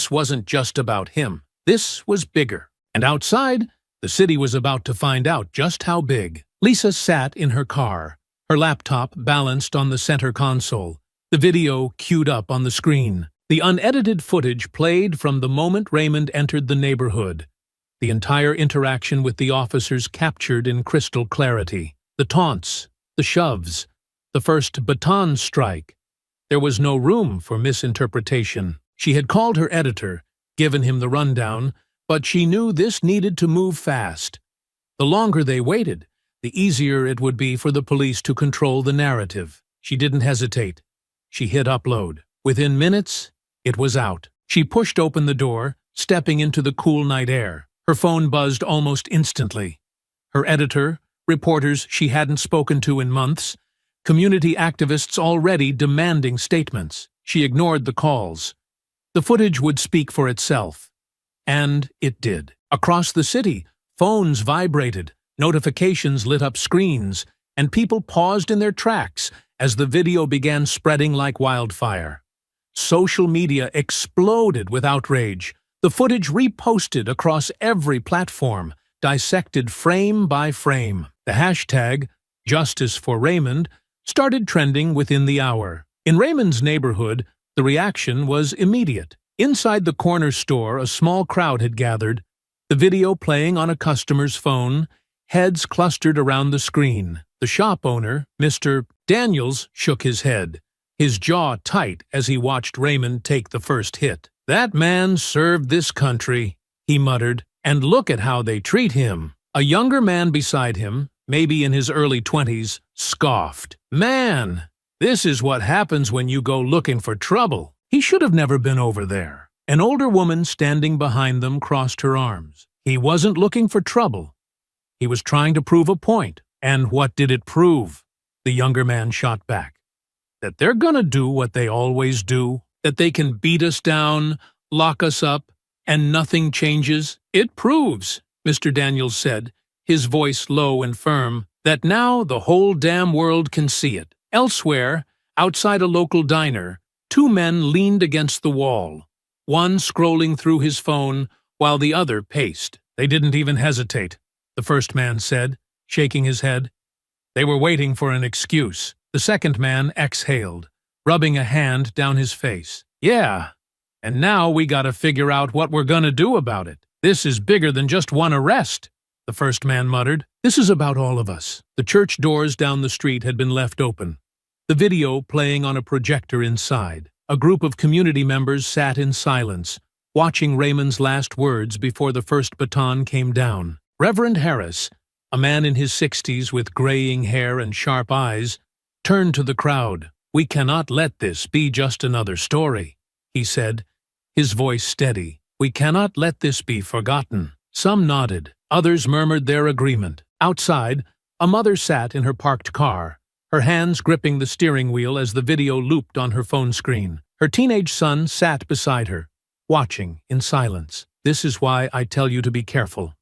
wasn't just about him. This was bigger. And outside, the city was about to find out just how big. Lisa sat in her car, her laptop balanced on the center console, the video queued up on the screen. The unedited footage played from the moment Raymond entered the neighborhood. The entire interaction with the officers captured in crystal clarity. The taunts, the shoves, the first baton strike. There was no room for misinterpretation. She had called her editor, given him the rundown, but she knew this needed to move fast. The longer they waited, the easier it would be for the police to control the narrative. She didn't hesitate. She hit upload. Within minutes, it was out. She pushed open the door, stepping into the cool night air. Her phone buzzed almost instantly. Her editor, reporters she hadn't spoken to in months, community activists already demanding statements. She ignored the calls. The footage would speak for itself. And it did. Across the city, phones vibrated, notifications lit up screens, and people paused in their tracks as the video began spreading like wildfire. Social media exploded with outrage. The footage reposted across every platform, dissected frame by frame. The hashtag, Justice for Raymond, started trending within the hour. In Raymond's neighborhood, the reaction was immediate. Inside the corner store, a small crowd had gathered, the video playing on a customer's phone, heads clustered around the screen. The shop owner, Mr. Daniels, shook his head, his jaw tight as he watched Raymond take the first hit. "That man served this country," he muttered, "and look at how they treat him." A younger man beside him, maybe in his early 20s, scoffed. "Man, this is what happens when you go looking for trouble. He should have never been over there." An older woman standing behind them crossed her arms. "He wasn't looking for trouble. He was trying to prove a point." "And what did it prove?" The younger man shot back. "That they're gonna do what they always do, that they can beat us down, lock us up, and nothing changes. It proves," Mr. Daniels said, his voice low and firm, "that now the whole damn world can see it." Elsewhere, outside a local diner, two men leaned against the wall, one scrolling through his phone while the other paced. "They didn't even hesitate," the first man said, shaking his head. "They were waiting for an excuse." The second man exhaled, rubbing a hand down his face. "Yeah, and now we gotta figure out what we're gonna do about it. This is bigger than just one arrest," the first man muttered. "This is about all of us." The church doors down the street had been left open, the video playing on a projector inside. A group of community members sat in silence, watching Raymond's last words before the first baton came down. Reverend Harris, a man in his 60s with graying hair and sharp eyes, turned to the crowd. "We cannot let this be just another story," he said, his voice steady. "We cannot let this be forgotten." Some nodded, others murmured their agreement. Outside, a mother sat in her parked car, her hands gripping the steering wheel as the video looped on her phone screen. Her teenage son sat beside her, watching in silence. "This is why I tell you to be careful,"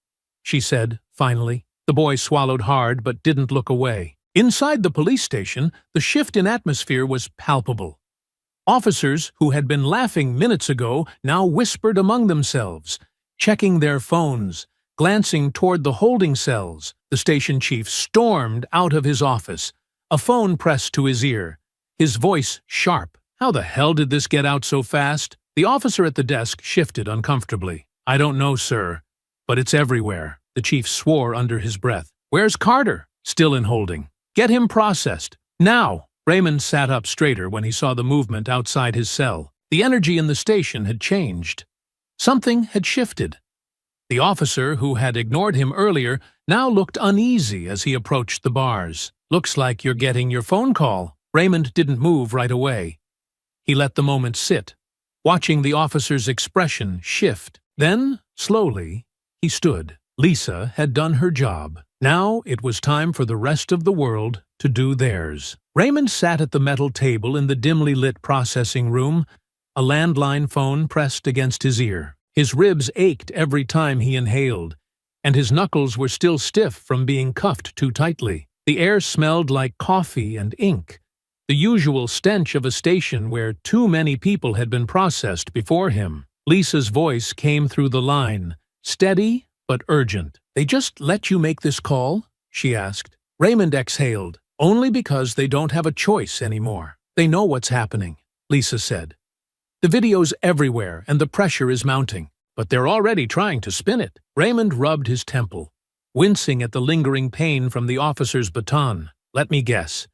she said, finally. The boy swallowed hard but didn't look away. Inside the police station, the shift in atmosphere was palpable. Officers who had been laughing minutes ago now whispered among themselves, checking their phones, glancing toward the holding cells. The station chief stormed out of his office, a phone pressed to his ear, his voice sharp. "How the hell did this get out so fast?" The officer at the desk shifted uncomfortably. "I don't know, sir, but it's everywhere," the chief swore under his breath. "Where's Carter?" "Still in holding." "Get him processed. Now!" Raymond sat up straighter when he saw the movement outside his cell. The energy in the station had changed. Something had shifted. The officer who had ignored him earlier now looked uneasy as he approached the bars. "Looks like you're getting your phone call." Raymond didn't move right away. He let the moment sit, watching the officer's expression shift. Then, slowly, he stood. Lisa had done her job. Now it was time for the rest of the world to do theirs. Raymond sat at the metal table in the dimly lit processing room, a landline phone pressed against his ear. His ribs ached every time he inhaled, and his knuckles were still stiff from being cuffed too tightly. The air smelled like coffee and ink, the usual stench of a station where too many people had been processed before him. Lisa's voice came through the line, steady but urgent. "They just let you make this call?" she asked. Raymond exhaled. "Only because they don't have a choice anymore. They know what's happening," Lisa said. "The video's everywhere and the pressure is mounting, but they're already trying to spin it." Raymond rubbed his temple, wincing at the lingering pain from the officer's baton. "Let me guess.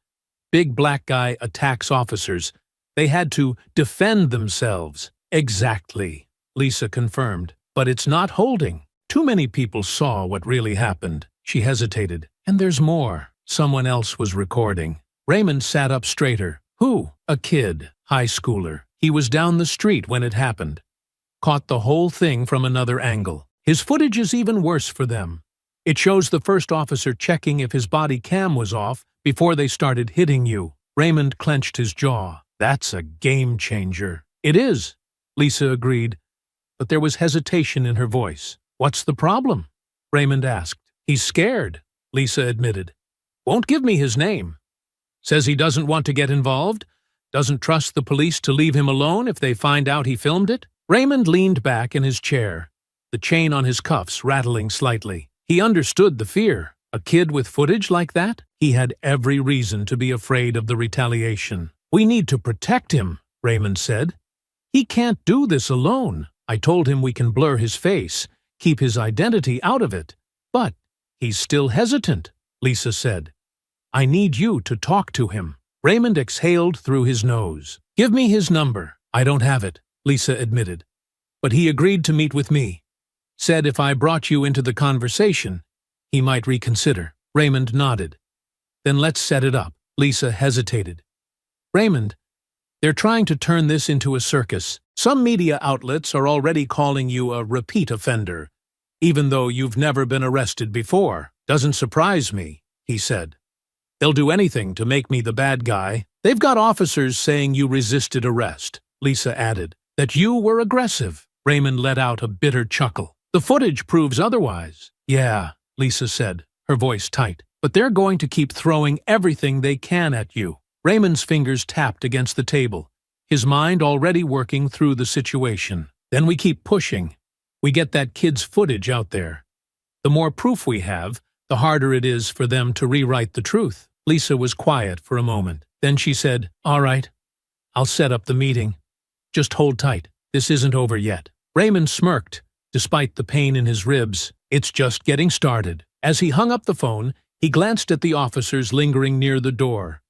Big black guy attacks officers. They had to defend themselves." "Exactly," Lisa confirmed. "But it's not holding. Too many people saw what really happened." She hesitated. "And there's more. Someone else was recording." Raymond sat up straighter. "Who?" "A kid. High schooler. He was down the street when it happened. Caught the whole thing from another angle. His footage is even worse for them. It shows the first officer checking if his body cam was off before they started hitting you." Raymond clenched his jaw. "That's a game changer." "It is," Lisa agreed, but there was hesitation in her voice. "What's the problem?" Raymond asked. "He's scared," Lisa admitted. "Won't give me his name. Says he doesn't want to get involved, doesn't trust the police to leave him alone if they find out he filmed it." Raymond leaned back in his chair, the chain on his cuffs rattling slightly. He understood the fear. A kid with footage like that? He had every reason to be afraid of the retaliation. "We need to protect him," Raymond said. "He can't do this alone. I told him we can blur his face, keep his identity out of it. But he's still hesitant," Lisa said. "I need you to talk to him." Raymond exhaled through his nose. "Give me his number." "I don't have it," Lisa admitted. "But he agreed to meet with me. Said if I brought you into the conversation, he might reconsider." Raymond nodded. "Then let's set it up." Lisa hesitated. "Raymond, they're trying to turn this into a circus. Some media outlets are already calling you a repeat offender, even though you've never been arrested before." "Doesn't surprise me," he said. "They'll do anything to make me the bad guy. They've got officers saying you resisted arrest," Lisa added. "That you were aggressive." Raymond let out a bitter chuckle. "The footage proves otherwise." "Yeah," Lisa said, her voice tight. "But they're going to keep throwing everything they can at you." Raymond's fingers tapped against the table, his mind already working through the situation. "Then we keep pushing. We get that kid's footage out there. The more proof we have, the harder it is for them to rewrite the truth." Lisa was quiet for a moment. Then she said, "All right, I'll set up the meeting. Just hold tight. This isn't over yet." Raymond smirked, despite the pain in his ribs. "It's just getting started." As he hung up the phone, he glanced at the officers lingering near the door.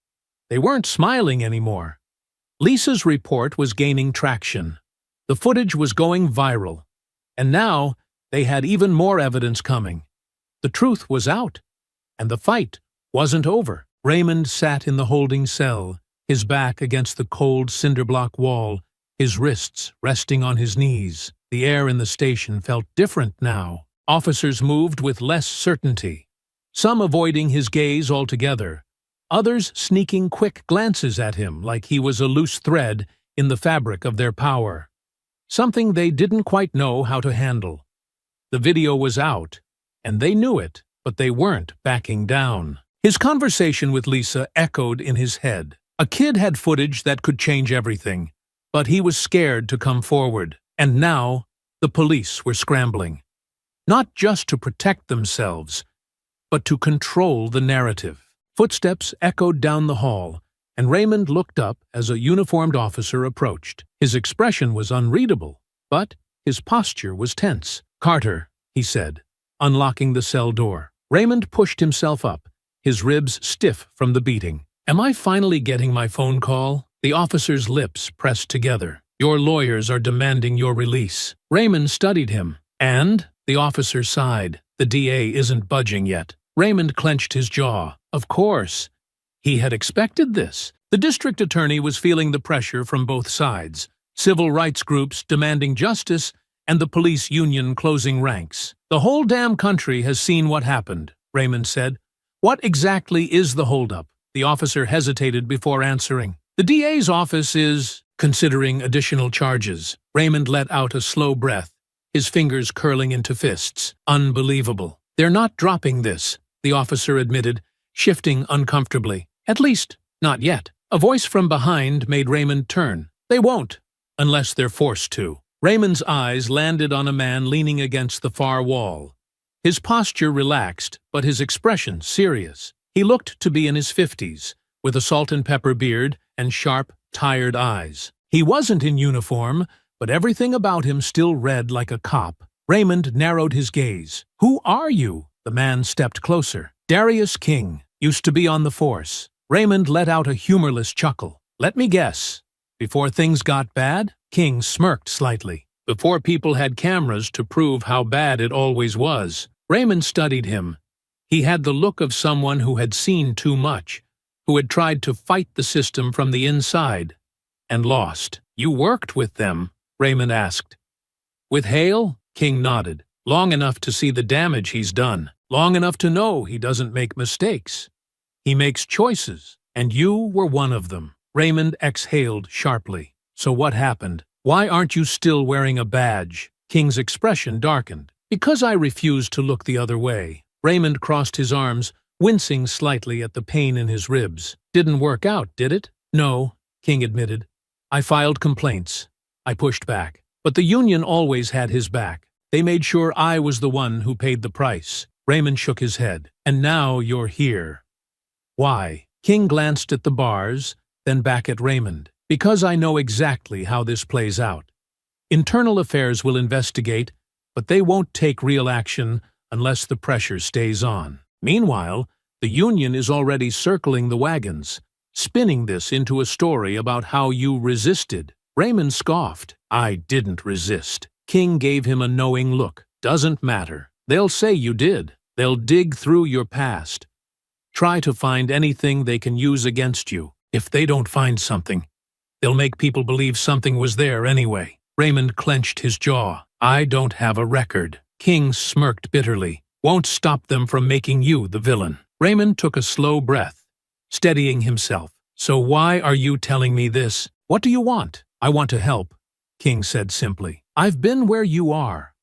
They weren't smiling anymore. Lisa's report was gaining traction. The footage was going viral. And now they had even more evidence coming. The truth was out, and the fight wasn't over. Raymond sat in the holding cell, his back against the cold cinder-block wall, his wrists resting on his knees. The air in the station felt different now. Officers moved with less certainty, some avoiding his gaze altogether, others sneaking quick glances at him like he was a loose thread in the fabric of their power, something they didn't quite know how to handle. The video was out, and they knew it, but they weren't backing down. His conversation with Lisa echoed in his head. A kid had footage that could change everything, but he was scared to come forward. And now, the police were scrambling. Not just to protect themselves, but to control the narrative. Footsteps echoed down the hall, and Raymond looked up as a uniformed officer approached. His expression was unreadable, but his posture was tense. "Carter," he said, unlocking the cell door. Raymond pushed himself up, his ribs stiff from the beating. "Am I finally getting my phone call?" The officer's lips pressed together. "Your lawyers are demanding your release." Raymond studied him. "And?" The officer sighed. "The DA isn't budging yet." Raymond clenched his jaw. Of course. He had expected this. The district attorney was feeling the pressure from both sides. Civil rights groups demanding justice, and the police union closing ranks. "The whole damn country has seen what happened," Raymond said. "What exactly is the holdup?" The officer hesitated before answering. "The DA's office is considering additional charges." Raymond let out a slow breath, his fingers curling into fists. "Unbelievable." "They're not dropping this," the officer admitted, shifting uncomfortably. "At least, not yet." A voice from behind made Raymond turn. "They won't, unless they're forced to." Raymond's eyes landed on a man leaning against the far wall. His posture relaxed, but his expression serious. He looked to be in his 50s, with a salt-and-pepper beard and sharp, tired eyes. He wasn't in uniform, but everything about him still read like a cop. Raymond narrowed his gaze. "Who are you?" The man stepped closer. "Darius King. Used to be on the force." Raymond let out a humorless chuckle. "Let me guess. Before things got bad?" King smirked slightly. "Before people had cameras to prove how bad it always was." Raymond studied him. He had the look of someone who had seen too much, who had tried to fight the system from the inside, and lost. "You worked with them?" Raymond asked. "With Hale?" King nodded. "Long enough to see the damage he's done. Long enough to know he doesn't make mistakes. He makes choices, and you were one of them." Raymond exhaled sharply. "So what happened? Why aren't you still wearing a badge?" King's expression darkened. "Because I refused to look the other way." Raymond crossed his arms, wincing slightly at the pain in his ribs. "Didn't work out, did it?" "No," King admitted. "I filed complaints. I pushed back. But the union always had his back. They made sure I was the one who paid the price." Raymond shook his head. "And now you're here. Why?" King glanced at the bars, then back at Raymond. "Because I know exactly how this plays out. Internal Affairs will investigate, but they won't take real action unless the pressure stays on. Meanwhile, the union is already circling the wagons, spinning this into a story about how you resisted. Raymond scoffed. I didn't resist. King gave him a knowing look. Doesn't matter. They'll say you did. They'll dig through your past. Try to find anything they can use against you. If they don't find something, they'll make people believe something was there anyway. Raymond clenched his jaw. I don't have a record. King smirked bitterly. Won't stop them from making you the villain. Raymond took a slow breath, steadying himself. So why are you telling me this? What do you want? I want to help, King said simply. I've been where you are.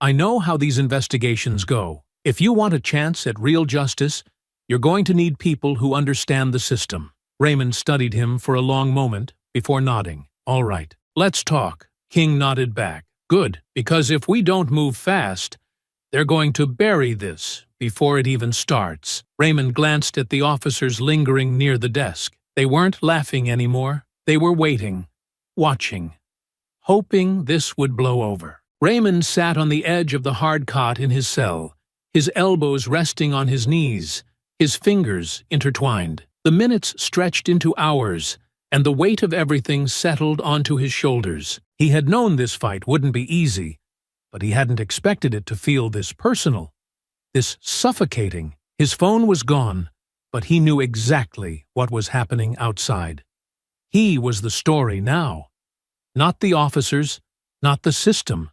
I know how these investigations go. If you want a chance at real justice, you're going to need people who understand the system. Raymond studied him for a long moment before nodding. All right, let's talk. King nodded back. Good, because if we don't move fast, they're going to bury this before it even starts. Raymond glanced at the officers lingering near the desk. They weren't laughing anymore. They were waiting, watching, hoping this would blow over. Raymond sat on the edge of the hard cot in his cell, his elbows resting on his knees, his fingers intertwined. The minutes stretched into hours, and the weight of everything settled onto his shoulders. He had known this fight wouldn't be easy, but he hadn't expected it to feel this personal, this suffocating. His phone was gone, but he knew exactly what was happening outside. He was the story now. Not the officers, not the system,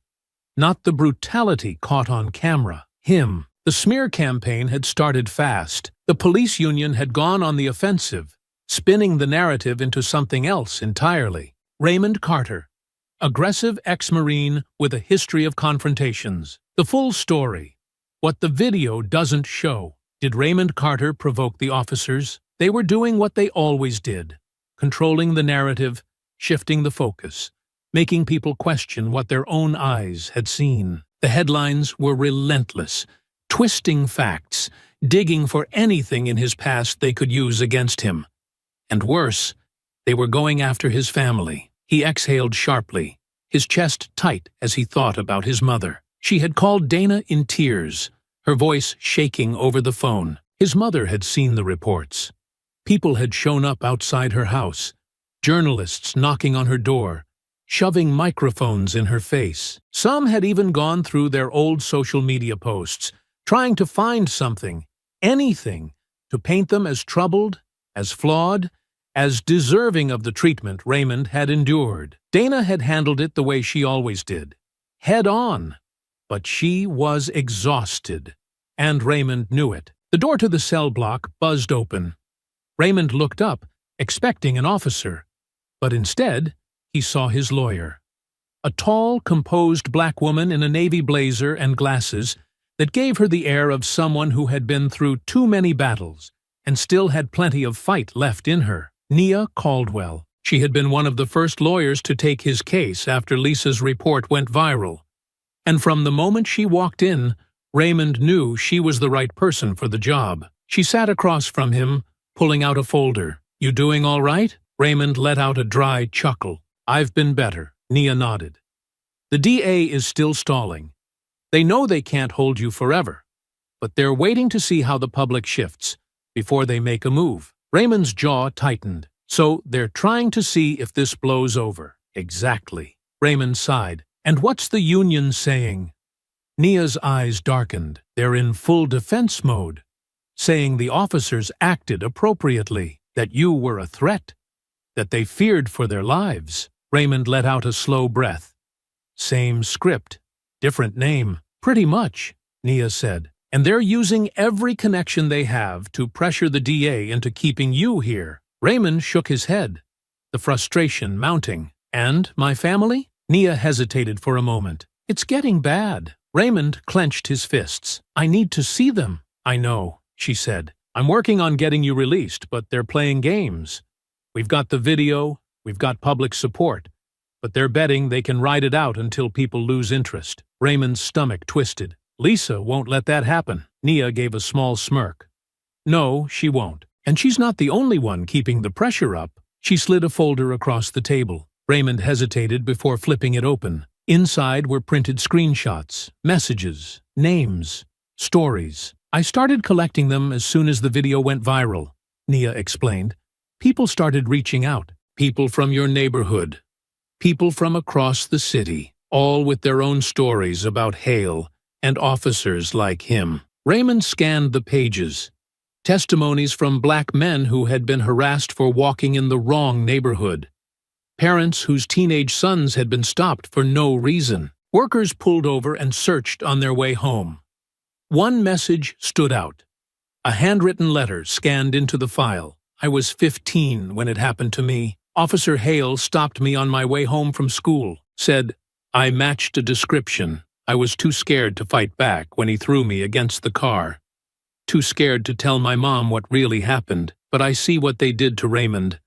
not the brutality caught on camera. Him. The smear campaign had started fast. The police union had gone on the offensive, spinning the narrative into something else entirely. Raymond Carter, aggressive ex-Marine with a history of confrontations. The full story. What the video doesn't show. Did Raymond Carter provoke the officers? They were doing what they always did, controlling the narrative, shifting the focus, making people question what their own eyes had seen. The headlines were relentless, twisting facts, digging for anything in his past they could use against him. And worse, they were going after his family. He exhaled sharply, his chest tight as he thought about his mother. She had called Dana in tears, her voice shaking over the phone. His mother had seen the reports. People had shown up outside her house, journalists knocking on her door, shoving microphones in her face. Some had even gone through their old social media posts, trying to find something, anything, to paint them as troubled, as flawed, as deserving of the treatment Raymond had endured. Dana had handled it the way she always did, head on. But she was exhausted, and Raymond knew it. The door to the cell block buzzed open. Raymond looked up, expecting an officer, but instead he saw his lawyer. A tall, composed black woman in a navy blazer and glasses that gave her the air of someone who had been through too many battles and still had plenty of fight left in her. Nia Caldwell. She had been one of the first lawyers to take his case after Lisa's report went viral. And from the moment she walked in, Raymond knew she was the right person for the job. She sat across from him, pulling out a folder. You doing all right? Raymond let out a dry chuckle. I've been better. Nia nodded. The DA is still stalling. They know they can't hold you forever, but they're waiting to see how the public shifts before they make a move. Raymond's jaw tightened. So they're trying to see if this blows over. Exactly. Raymond sighed. And what's the union saying? Nia's eyes darkened. They're in full defense mode, saying the officers acted appropriately, that you were a threat, that they feared for their lives. Raymond let out a slow breath. Same script, different name. Pretty much, Nia said. And they're using every connection they have to pressure the DA into keeping you here. Raymond shook his head, the frustration mounting. And my family? Nia hesitated for a moment. It's getting bad. Raymond clenched his fists. I need to see them. I know, she said. I'm working on getting you released, but they're playing games. We've got the video, we've got public support, but they're betting they can ride it out until people lose interest. Raymond's stomach twisted. Lisa won't let that happen. Nia gave a small smirk. No, she won't. And she's not the only one keeping the pressure up. She slid a folder across the table. Raymond hesitated before flipping it open. Inside were printed screenshots, messages, names, stories. I started collecting them as soon as the video went viral, Nia explained. People started reaching out. People from your neighborhood. People from across the city, all with their own stories about Hale and officers like him. Raymond scanned the pages. Testimonies from black men who had been harassed for walking in the wrong neighborhood. Parents whose teenage sons had been stopped for no reason. Workers pulled over and searched on their way home. One message stood out. A handwritten letter scanned into the file. I was 15 when it happened to me. Officer Hale stopped me on my way home from school. Said, I matched a description. I was too scared to fight back when he threw me against the car. Too scared to tell my mom what really happened, but I see what they did to Raymond,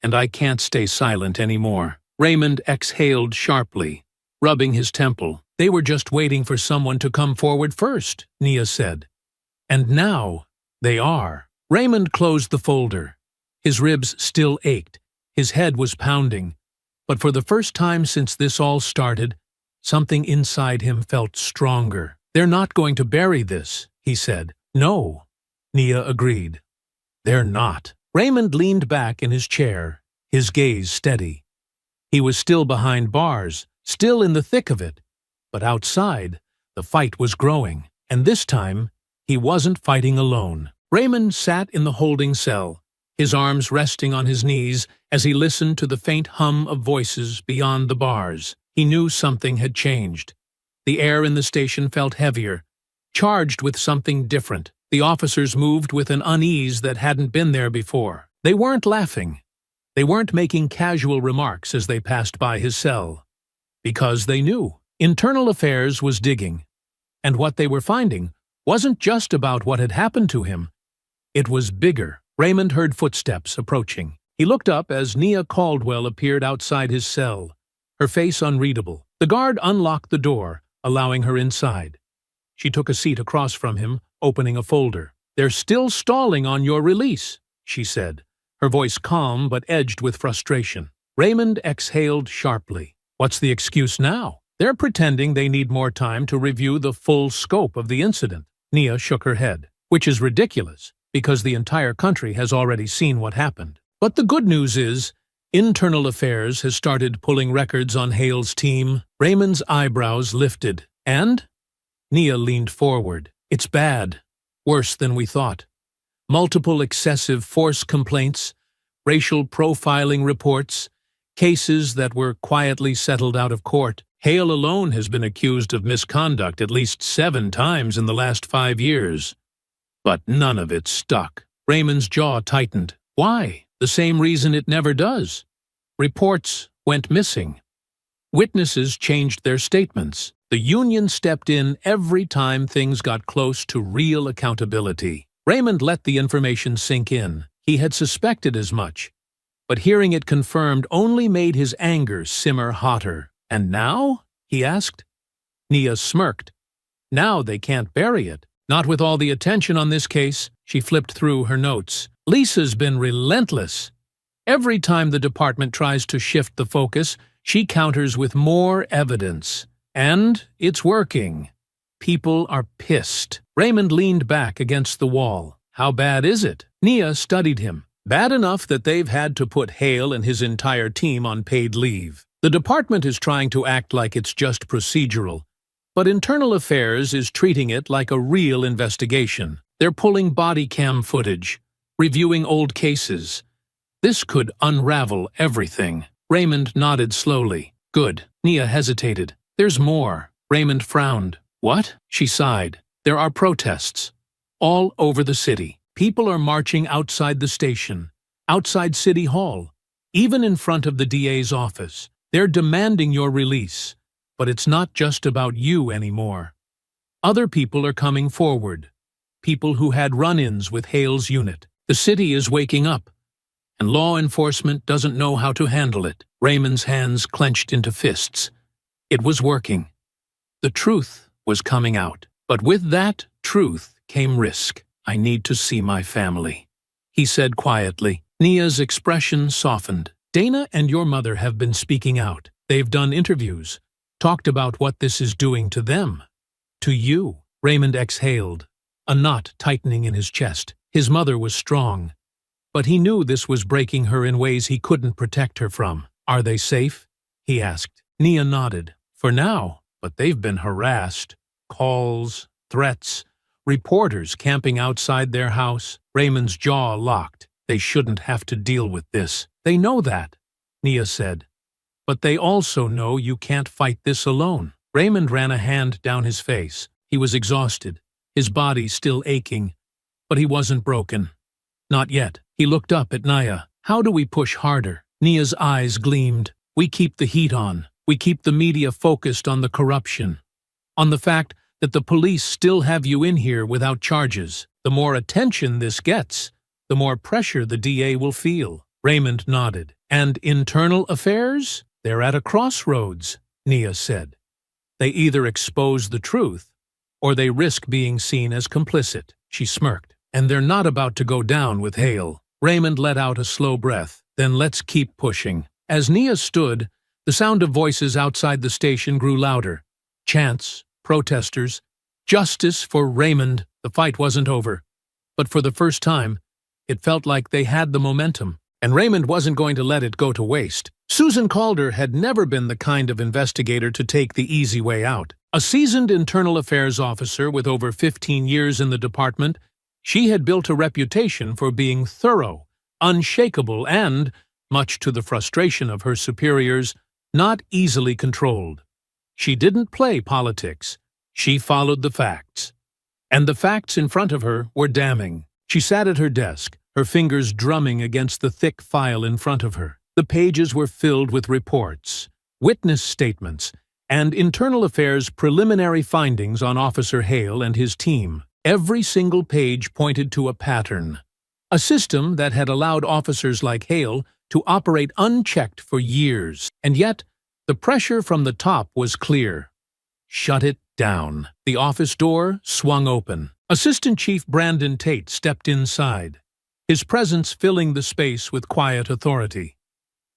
and I can't stay silent anymore. Raymond exhaled sharply, rubbing his temple. They were just waiting for someone to come forward first, Nia said. And now they are. Raymond closed the folder. His ribs still ached. His head was pounding. But for the first time since this all started, something inside him felt stronger. They're not going to bury this, he said. No, Nia agreed. They're not. Raymond leaned back in his chair, his gaze steady. He was still behind bars, still in the thick of it. But outside, the fight was growing, and this time, he wasn't fighting alone. Raymond sat in the holding cell, his arms resting on his knees as he listened to the faint hum of voices beyond the bars. He knew something had changed. The air in the station felt heavier, charged with something different. The officers moved with an unease that hadn't been there before. They weren't laughing. They weren't making casual remarks as they passed by his cell. Because they knew. Internal Affairs was digging. And what they were finding wasn't just about what had happened to him. It was bigger. Raymond heard footsteps approaching. He looked up as Nia Caldwell appeared outside his cell, her face unreadable. The guard unlocked the door, allowing her inside. She took a seat across from him, opening a folder. They're still stalling on your release, she said, her voice calm but edged with frustration. Raymond exhaled sharply. What's the excuse now? They're pretending they need more time to review the full scope of the incident. Nia shook her head, which is ridiculous, because the entire country has already seen what happened. But the good news is, Internal Affairs has started pulling records on Hale's team. Raymond's eyebrows lifted. And? Nia leaned forward. It's bad. Worse than we thought. Multiple excessive force complaints, racial profiling reports, cases that were quietly settled out of court. Hale alone has been accused of misconduct at least 7 times in the last 5 years. But none of it stuck. Raymond's jaw tightened. Why? The same reason it never does. Reports went missing. Witnesses changed their statements. The union stepped in every time things got close to real accountability. Raymond let the information sink in. He had suspected as much. But hearing it confirmed only made his anger simmer hotter. And now? He asked. Nia smirked. Now they can't bury it. Not with all the attention on this case. She flipped through her notes. Lisa's been relentless. Every time the department tries to shift the focus, she counters with more evidence. And it's working. People are pissed. Raymond leaned back against the wall. How bad is it? Nia studied him. Bad enough that they've had to put Hale and his entire team on paid leave. The department is trying to act like it's just procedural, but Internal Affairs is treating it like a real investigation. They're pulling body cam footage, reviewing old cases. This could unravel everything. Raymond nodded slowly. Good. Nia hesitated. There's more. Raymond frowned. What? She sighed. There are protests. All over the city. People are marching outside the station, outside City Hall, even in front of the DA's office. They're demanding your release. But it's not just about you anymore. Other people are coming forward. People who had run-ins with Hale's unit. The city is waking up, and law enforcement doesn't know how to handle it. Raymond's hands clenched into fists. It was working. The truth was coming out. But with that truth came risk. I need to see my family, he said quietly. Nia's expression softened. Dana and your mother have been speaking out. They've done interviews, talked about what this is doing to them. To you. Raymond exhaled, a knot tightening in his chest. His mother was strong. But he knew this was breaking her in ways he couldn't protect her from. "Are they safe?" he asked. Nia nodded. "For now, but they've been harassed. Calls, threats, reporters camping outside their house." Raymond's jaw locked. "They shouldn't have to deal with this." "They know that," Nia said. "But they also know you can't fight this alone." Raymond ran a hand down his face. He was exhausted, his body still aching, but he wasn't broken. Not yet. He looked up at Nia. "How do we push harder?" Nia's eyes gleamed. "We keep the heat on. We keep the media focused on the corruption, on the fact that the police still have you in here without charges. The more attention this gets, the more pressure the DA will feel." Raymond nodded. "And internal affairs? They're at a crossroads," Nia said. "They either expose the truth, or they risk being seen as complicit." She smirked. "And they're not about to go down with Hale." Raymond let out a slow breath. "Then let's keep pushing." As Nia stood, the sound of voices outside the station grew louder. Chants, protesters, justice for Raymond. The fight wasn't over. But for the first time, it felt like they had the momentum, and Raymond wasn't going to let it go to waste. Susan Calder had never been the kind of investigator to take the easy way out. A seasoned internal affairs officer with over 15 years in the department, she had built a reputation for being thorough, unshakable, and, much to the frustration of her superiors, not easily controlled. She didn't play politics. She followed the facts. And the facts in front of her were damning. She sat at her desk, her fingers drumming against the thick file in front of her. The pages were filled with reports, witness statements, and internal affairs preliminary findings on Officer Hale and his team. Every single page pointed to a pattern, a system that had allowed officers like Hale to operate unchecked for years. And yet, the pressure from the top was clear. Shut it down. The office door swung open. Assistant Chief Brandon Tate stepped inside, his presence filling the space with quiet authority.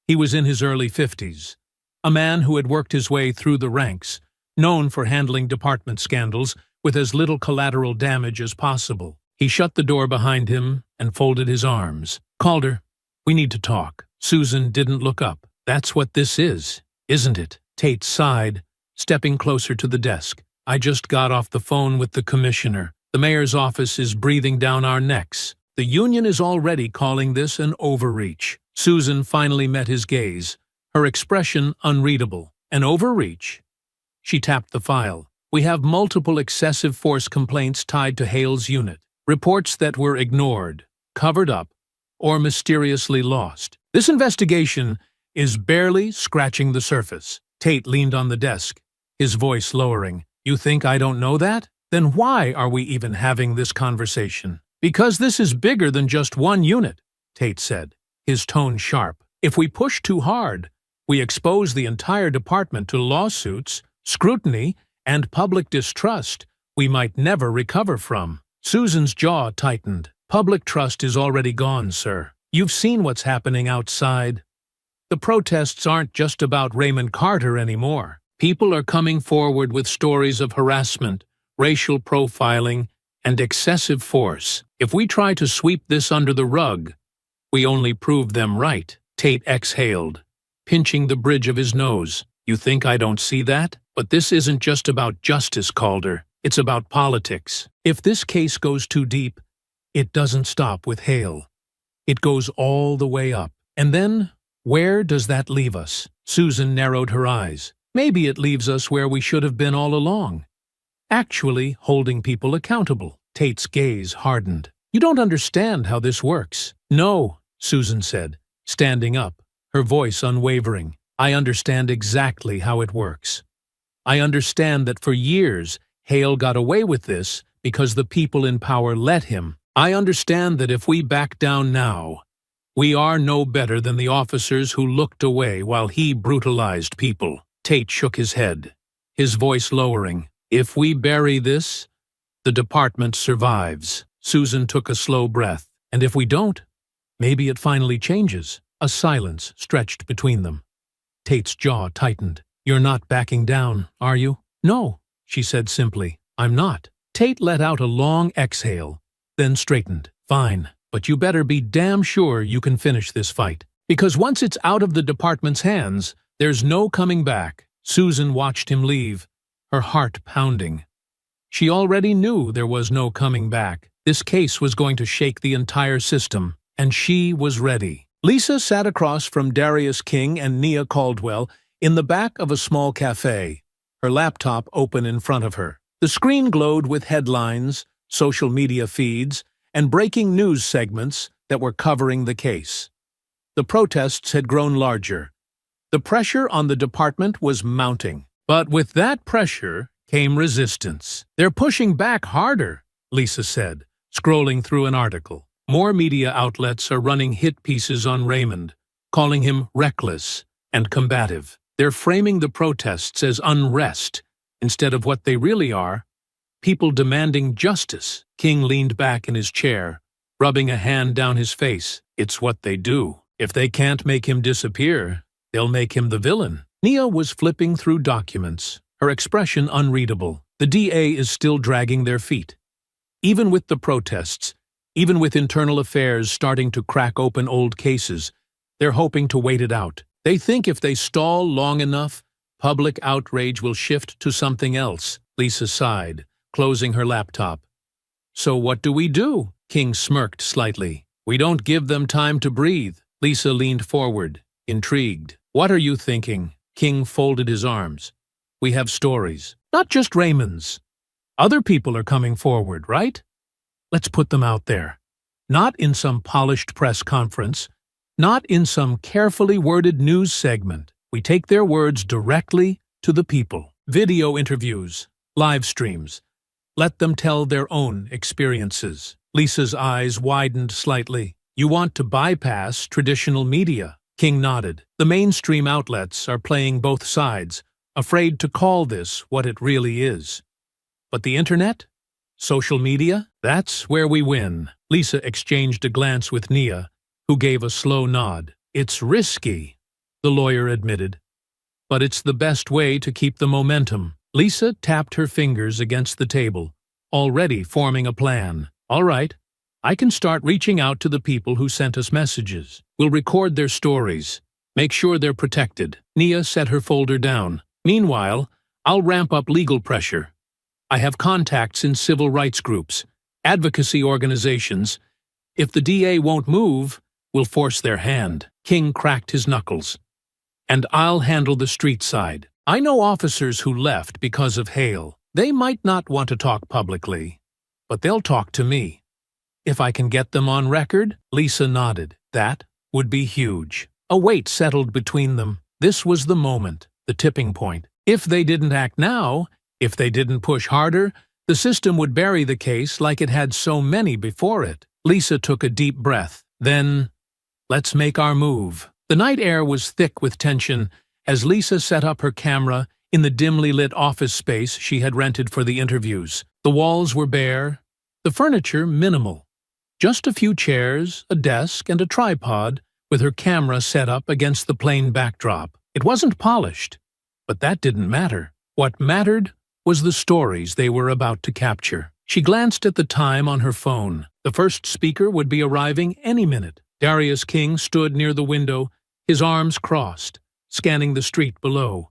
He was in his early 50s, a man who had worked his way through the ranks, known for handling department scandals with as little collateral damage as possible. He shut the door behind him and folded his arms. "Calder, we need to talk." Susan didn't look up. "That's what this is, isn't it?" Tate sighed, stepping closer to the desk. "I just got off the phone with the commissioner. The mayor's office is breathing down our necks. The union is already calling this an overreach." Susan finally met his gaze, her expression unreadable. "An overreach?" She tapped the file. "We have multiple excessive force complaints tied to Hale's unit. Reports that were ignored, covered up, or mysteriously lost. This investigation is barely scratching the surface." Tate leaned on the desk, his voice lowering. "You think I don't know that? Then why are we even having this conversation?" "Because this is bigger than just one unit," Tate said, his tone sharp. "If we push too hard, we expose the entire department to lawsuits, scrutiny, and public distrust we might never recover from." Susan's jaw tightened. "Public trust is already gone, sir. You've seen what's happening outside. The protests aren't just about Raymond Carter anymore. People are coming forward with stories of harassment, racial profiling, and excessive force. If we try to sweep this under the rug, we only prove them right." Tate exhaled, pinching the bridge of his nose. "You think I don't see that? But this isn't just about justice, Calder. It's about politics. If this case goes too deep, it doesn't stop with Hale. It goes all the way up. And then, where does that leave us?" Susan narrowed her eyes. "Maybe it leaves us where we should have been all along. Actually holding people accountable." Tate's gaze hardened. "You don't understand how this works." "No," Susan said, standing up, her voice unwavering. "I understand exactly how it works. I understand that for years Hale got away with this because the people in power let him. I understand that if we back down now, we are no better than the officers who looked away while he brutalized people." Tate shook his head, his voice lowering. "If we bury this, the department survives." Susan took a slow breath. "And if we don't, maybe it finally changes." A silence stretched between them. Tate's jaw tightened. "You're not backing down, are you?" "No," she said simply. "I'm not." Tate let out a long exhale, then straightened. "Fine. but you better be damn sure you can finish this fight. Because once it's out of the department's hands, there's no coming back." Susan watched him leave, her heart pounding. She already knew there was no coming back. This case was going to shake the entire system, and she was ready. Lisa sat across from Darius King and Nia Caldwell in the back of a small cafe, her laptop open in front of her. The screen glowed with headlines, social media feeds, and breaking news segments that were covering the case. The protests had grown larger. The pressure on the department was mounting. But with that pressure came resistance. "They're pushing back harder," Lisa said, scrolling through an article. More media outlets are running hit pieces on Raymond, calling him reckless and combative. They're framing the protests as unrest instead of what they really are, people demanding justice. King leaned back in his chair, rubbing a hand down his face. "It's what they do. If they can't make him disappear, they'll make him the villain." Nia was flipping through documents, her expression unreadable. The DA is still dragging their feet. Even with the protests, even with internal affairs starting to crack open old cases, they're hoping to wait it out. They think if they stall long enough, public outrage will shift to something else. Lisa sighed, closing her laptop. "So what do we do?" King smirked slightly. "We don't give them time to breathe." Lisa leaned forward, intrigued. "What are you thinking?" King folded his arms. "We have stories. Not just Raymond's. Other people are coming forward, right? Let's put them out there. Not in some polished press conference, not in some carefully worded news segment. We take their words directly to the people. Video interviews, live streams. Let them tell their own experiences." Lisa's eyes widened slightly. "You want to bypass traditional media?" King nodded. "The mainstream outlets are playing both sides, afraid to call this what it really is. But the internet? Social media? That's where we win." Lisa exchanged a glance with Nia, who gave a slow nod. "It's risky," the lawyer admitted, "but it's the best way to keep the momentum." Lisa tapped her fingers against the table, already forming a plan. "All right, I can start reaching out to the people who sent us messages. We'll record their stories, make sure they're protected." Nia set her folder down. "Meanwhile, I'll ramp up legal pressure. I have contacts in civil rights groups, advocacy organizations. If the DA won't move, we'll force their hand." King cracked his knuckles. "And I'll handle the street side. I know officers who left because of Hale. They might not want to talk publicly, but they'll talk to me. If I can get them on record." Lisa nodded. "That would be huge." A weight settled between them. This was the moment, the tipping point. If they didn't act now, if they didn't push harder, the system would bury the case like it had so many before it. Lisa took a deep breath. Then, "Let's make our move." The night air was thick with tension as Lisa set up her camera in the dimly lit office space she had rented for the interviews. The walls were bare, the furniture minimal. Just a few chairs, a desk, and a tripod with her camera set up against the plain backdrop. It wasn't polished, but that didn't matter. What mattered was the stories they were about to capture. She glanced at the time on her phone. The first speaker would be arriving any minute. Darius King stood near the window, his arms crossed, scanning the street below.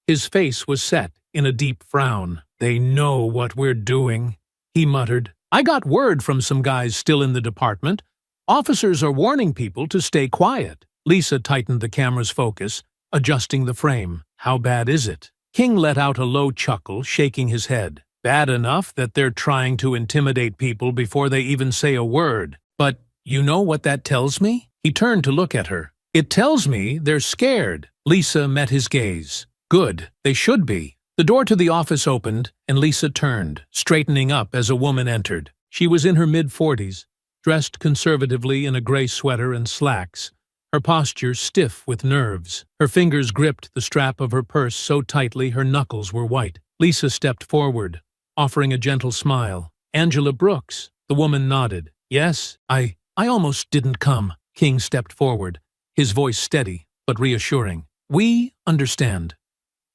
His face was set in a deep frown. "They know what we're doing," he muttered. "I got word from some guys still in the department. Officers are warning people to stay quiet." Lisa tightened the camera's focus, adjusting the frame. "How bad is it?" King let out a low chuckle, shaking his head. "Bad enough that they're trying to intimidate people before they even say a word. But you know what that tells me?" He turned to look at her. "It tells me they're scared." Lisa met his gaze. "Good. They should be." The door to the office opened, and Lisa turned, straightening up as a woman entered. She was in her mid-40s, dressed conservatively in a gray sweater and slacks, her posture stiff with nerves. Her fingers gripped the strap of her purse so tightly her knuckles were white. Lisa stepped forward, offering a gentle smile. "Angela Brooks." The woman nodded. "Yes, I almost didn't come." King stepped forward, his voice steady but reassuring. "We understand.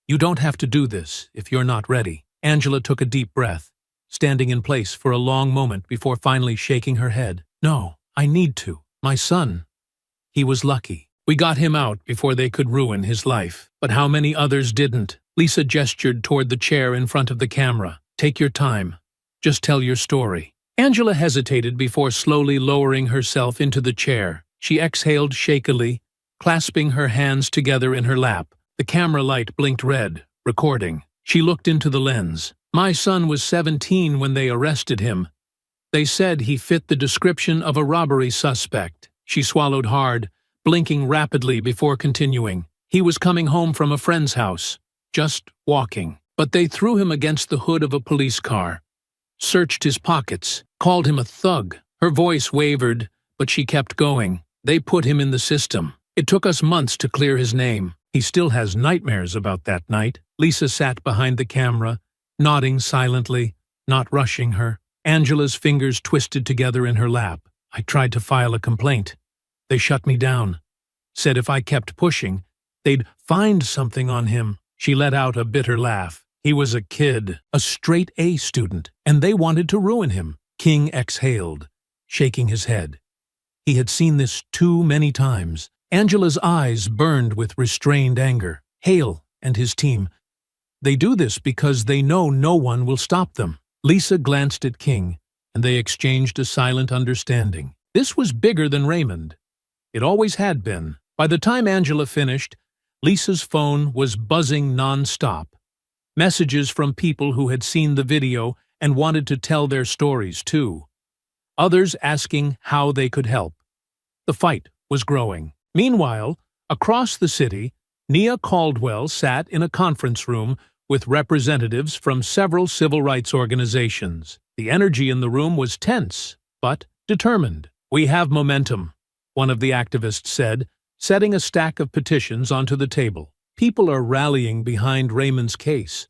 You don't have to do this if you're not ready." Angela took a deep breath, standing in place for a long moment before finally shaking her head. "No, I need to. My son. He was lucky. We got him out before they could ruin his life. But how many others didn't? Lisa gestured toward the chair in front of the camera. Take your time. Just tell your story. Angela hesitated before slowly lowering herself into the chair. She exhaled shakily, clasping her hands together in her lap. The camera light blinked red, recording. She looked into the lens. My son was 17 when they arrested him. They said he fit the description of a robbery suspect. She swallowed hard, blinking rapidly before continuing. He was coming home from a friend's house, just walking. But they threw him against the hood of a police car, searched his pockets, called him a thug. Her voice wavered, but she kept going. They put him in the system. It took us months to clear his name. He still has nightmares about that night. Lisa sat behind the camera, nodding silently, not rushing her. Angela's fingers twisted together in her lap. I tried to file a complaint. They shut me down. Said if I kept pushing, they'd find something on him. She let out a bitter laugh. He was a kid, a straight A student, and they wanted to ruin him. King exhaled, shaking his head. He had seen this too many times. Angela's eyes burned with restrained anger. Hale and his team. They do this because they know no one will stop them. Lisa glanced at King, and they exchanged a silent understanding. This was bigger than Raymond. It always had been. By the time Angela finished, Lisa's phone was buzzing non-stop. Messages from people who had seen the video and wanted to tell their stories too. Others asking how they could help. The fight was growing. Meanwhile, across the city, Nia Caldwell sat in a conference room with representatives from several civil rights organizations. The energy in the room was tense, but determined. We have momentum, one of the activists said, setting a stack of petitions onto the table. People are rallying behind Raymond's case,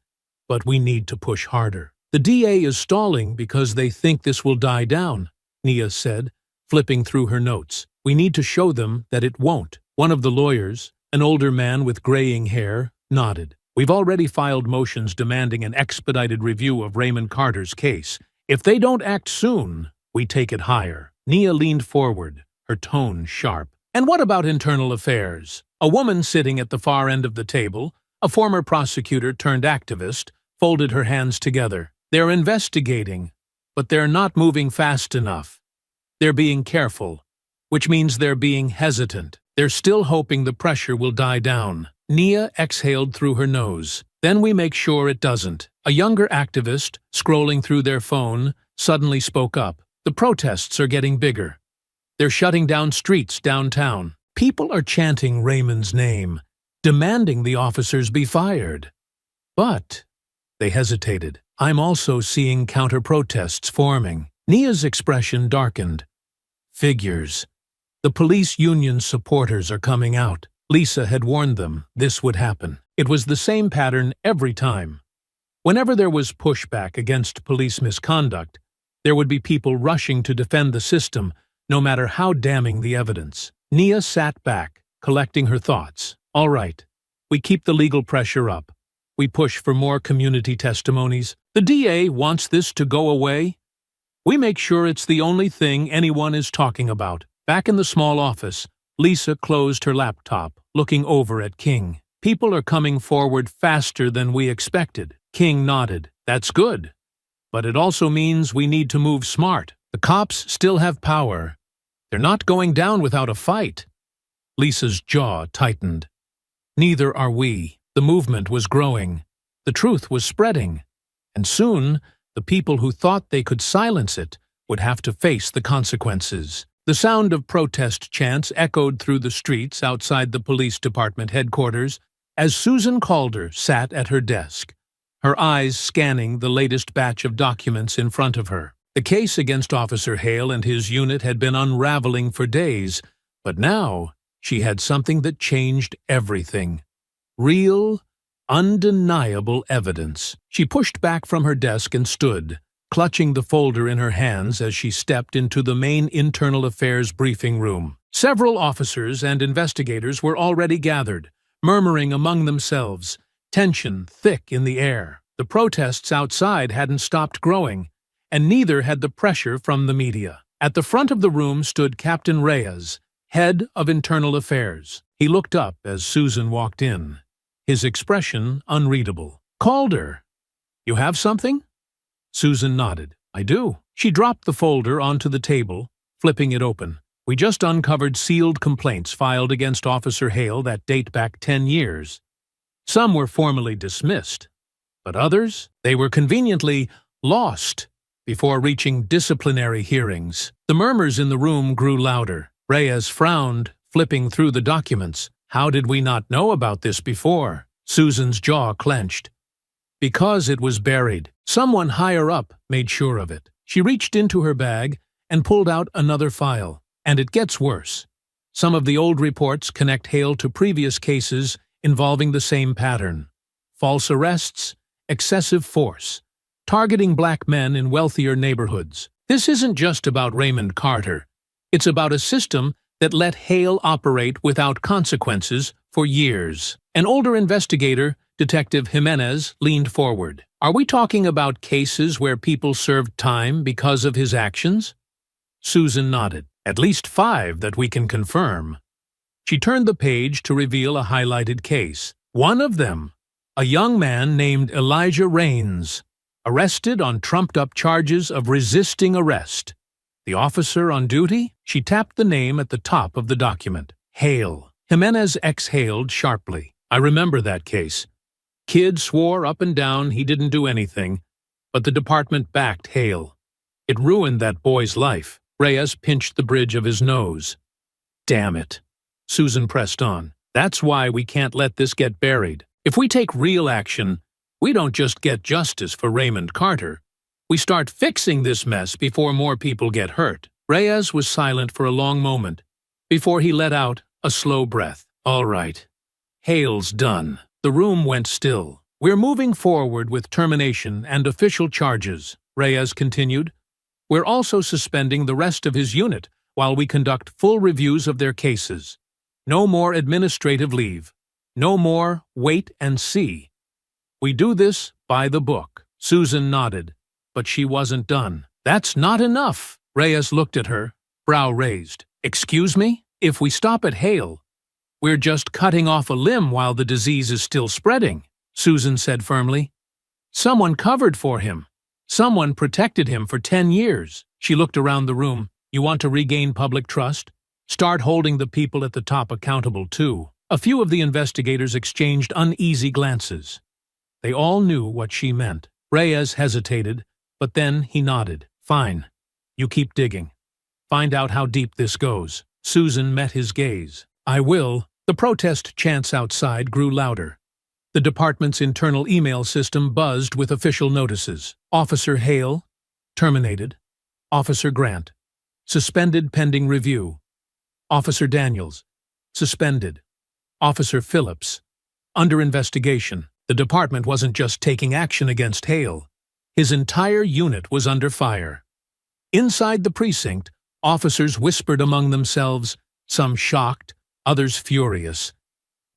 but we need to push harder. The DA is stalling because they think this will die down, Nia said, flipping through her notes. We need to show them that it won't. One of the lawyers, an older man with graying hair, nodded. We've already filed motions demanding an expedited review of Raymond Carter's case. If they don't act soon, we take it higher. Nia leaned forward, her tone sharp. And what about internal affairs? A woman sitting at the far end of the table, a former prosecutor turned activist, folded her hands together. They're investigating, but they're not moving fast enough. They're being careful, which means they're being hesitant. They're still hoping the pressure will die down. Nia exhaled through her nose. Then we make sure it doesn't. A younger activist, scrolling through their phone, suddenly spoke up. The protests are getting bigger. They're shutting down streets downtown. People are chanting Raymond's name, demanding the officers be fired. But they hesitated. I'm also seeing counter-protests forming. Nia's expression darkened. Figures. The police union supporters are coming out. Lisa had warned them this would happen. It was the same pattern every time. Whenever there was pushback against police misconduct, there would be people rushing to defend the system, no matter how damning the evidence. Nia sat back, collecting her thoughts. All right, we keep the legal pressure up. We push for more community testimonies. The DA wants this to go away. We make sure it's the only thing anyone is talking about. Back in the small office, Lisa closed her laptop, looking over at King. People are coming forward faster than we expected. King nodded. That's good. But it also means we need to move smart. The cops still have power. They're not going down without a fight. Lisa's jaw tightened. Neither are we. The movement was growing. The truth was spreading. And soon, the people who thought they could silence it would have to face the consequences. The sound of protest chants echoed through the streets outside the police department headquarters as Susan Calder sat at her desk, her eyes scanning the latest batch of documents in front of her. The case against Officer Hale and his unit had been unraveling for days, but now she had something that changed everything. Real, undeniable evidence. She pushed back from her desk and stood, clutching the folder in her hands as she stepped into the main internal affairs briefing room. Several officers and investigators were already gathered, murmuring among themselves, tension thick in the air. The protests outside hadn't stopped growing, and neither had the pressure from the media. At the front of the room stood Captain Reyes, head of Internal Affairs. He looked up as Susan walked in, his expression unreadable. "Calder, you have something?" Susan nodded. "I do." She dropped the folder onto the table, flipping it open. "We just uncovered sealed complaints filed against Officer Hale that date back 10 years. Some were formally dismissed, but others, they were conveniently lost before reaching disciplinary hearings." The murmurs in the room grew louder. Reyes frowned, flipping through the documents. "How did we not know about this before?" Susan's jaw clenched. "Because it was buried. Someone higher up made sure of it." She reached into her bag and pulled out another file. "And it gets worse. Some of the old reports connect Hale to previous cases involving the same pattern. False arrests, excessive force, targeting black men in wealthier neighborhoods. This isn't just about Raymond Carter. It's about a system that let Hale operate without consequences for years." An older investigator, Detective Jimenez, leaned forward. "Are we talking about cases where people served time because of his actions?" Susan nodded. "At least 5 that we can confirm." She turned the page to reveal a highlighted case. One of them, a young man named Elijah Raines, arrested on trumped-up charges of resisting arrest. The officer on duty? She tapped the name at the top of the document. Hale. Jimenez exhaled sharply. "I remember that case. Kid swore up and down he didn't do anything, but the department backed Hale. It ruined that boy's life." Reyes pinched the bridge of his nose. "Damn it." Susan pressed on. "That's why we can't let this get buried. If we take real action, we don't just get justice for Raymond Carter. We start fixing this mess before more people get hurt." Reyes was silent for a long moment, before he let out a slow breath. "All right. Hale's done." The room went still. "We're moving forward with termination and official charges," Reyes continued. "We're also suspending the rest of his unit while we conduct full reviews of their cases. No more administrative leave. No more wait and see. We do this by the book." Susan nodded, but she wasn't done. "That's not enough." Reyes looked at her, brow raised. "Excuse me? If we stop at Hale, we're just cutting off a limb while the disease is still spreading," Susan said firmly. "Someone covered for him. Someone protected him for 10 years. She looked around the room. "You want to regain public trust? Start holding the people at the top accountable, too." A few of the investigators exchanged uneasy glances. They all knew what she meant. Reyes hesitated, but then he nodded. "Fine. You keep digging. Find out how deep this goes." Susan met his gaze. "I will." The protest chants outside grew louder. The department's internal email system buzzed with official notices. Officer Hale, terminated. Officer Grant, suspended pending review. Officer Daniels, suspended. Officer Phillips, under investigation. The department wasn't just taking action against Hale. His entire unit was under fire. Inside the precinct, officers whispered among themselves, some shocked, others furious.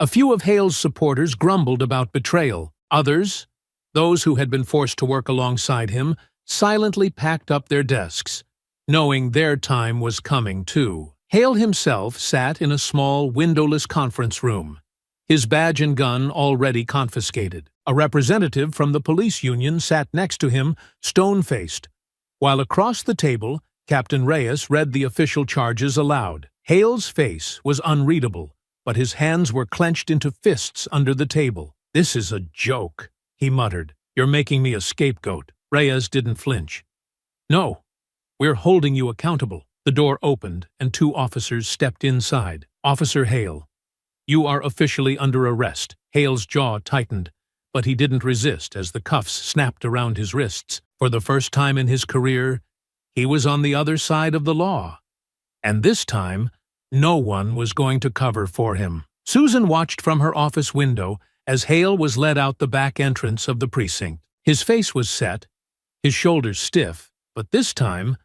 A few of Hale's supporters grumbled about betrayal. Others, those who had been forced to work alongside him, silently packed up their desks, knowing their time was coming too. Hale himself sat in a small, windowless conference room, his badge and gun already confiscated. A representative from the police union sat next to him, stone-faced, while across the table, Captain Reyes read the official charges aloud. Hale's face was unreadable, but his hands were clenched into fists under the table. "This is a joke," he muttered. "You're making me a scapegoat." Reyes didn't flinch. "No, we're holding you accountable." The door opened, and 2 officers stepped inside. "Officer Hale, you are officially under arrest." Hale's jaw tightened, but he didn't resist as the cuffs snapped around his wrists. For the first time in his career, he was on the other side of the law. And this time, no one was going to cover for him. Susan watched from her office window as Hale was led out the back entrance of the precinct. His face was set, his shoulders stiff, but this time,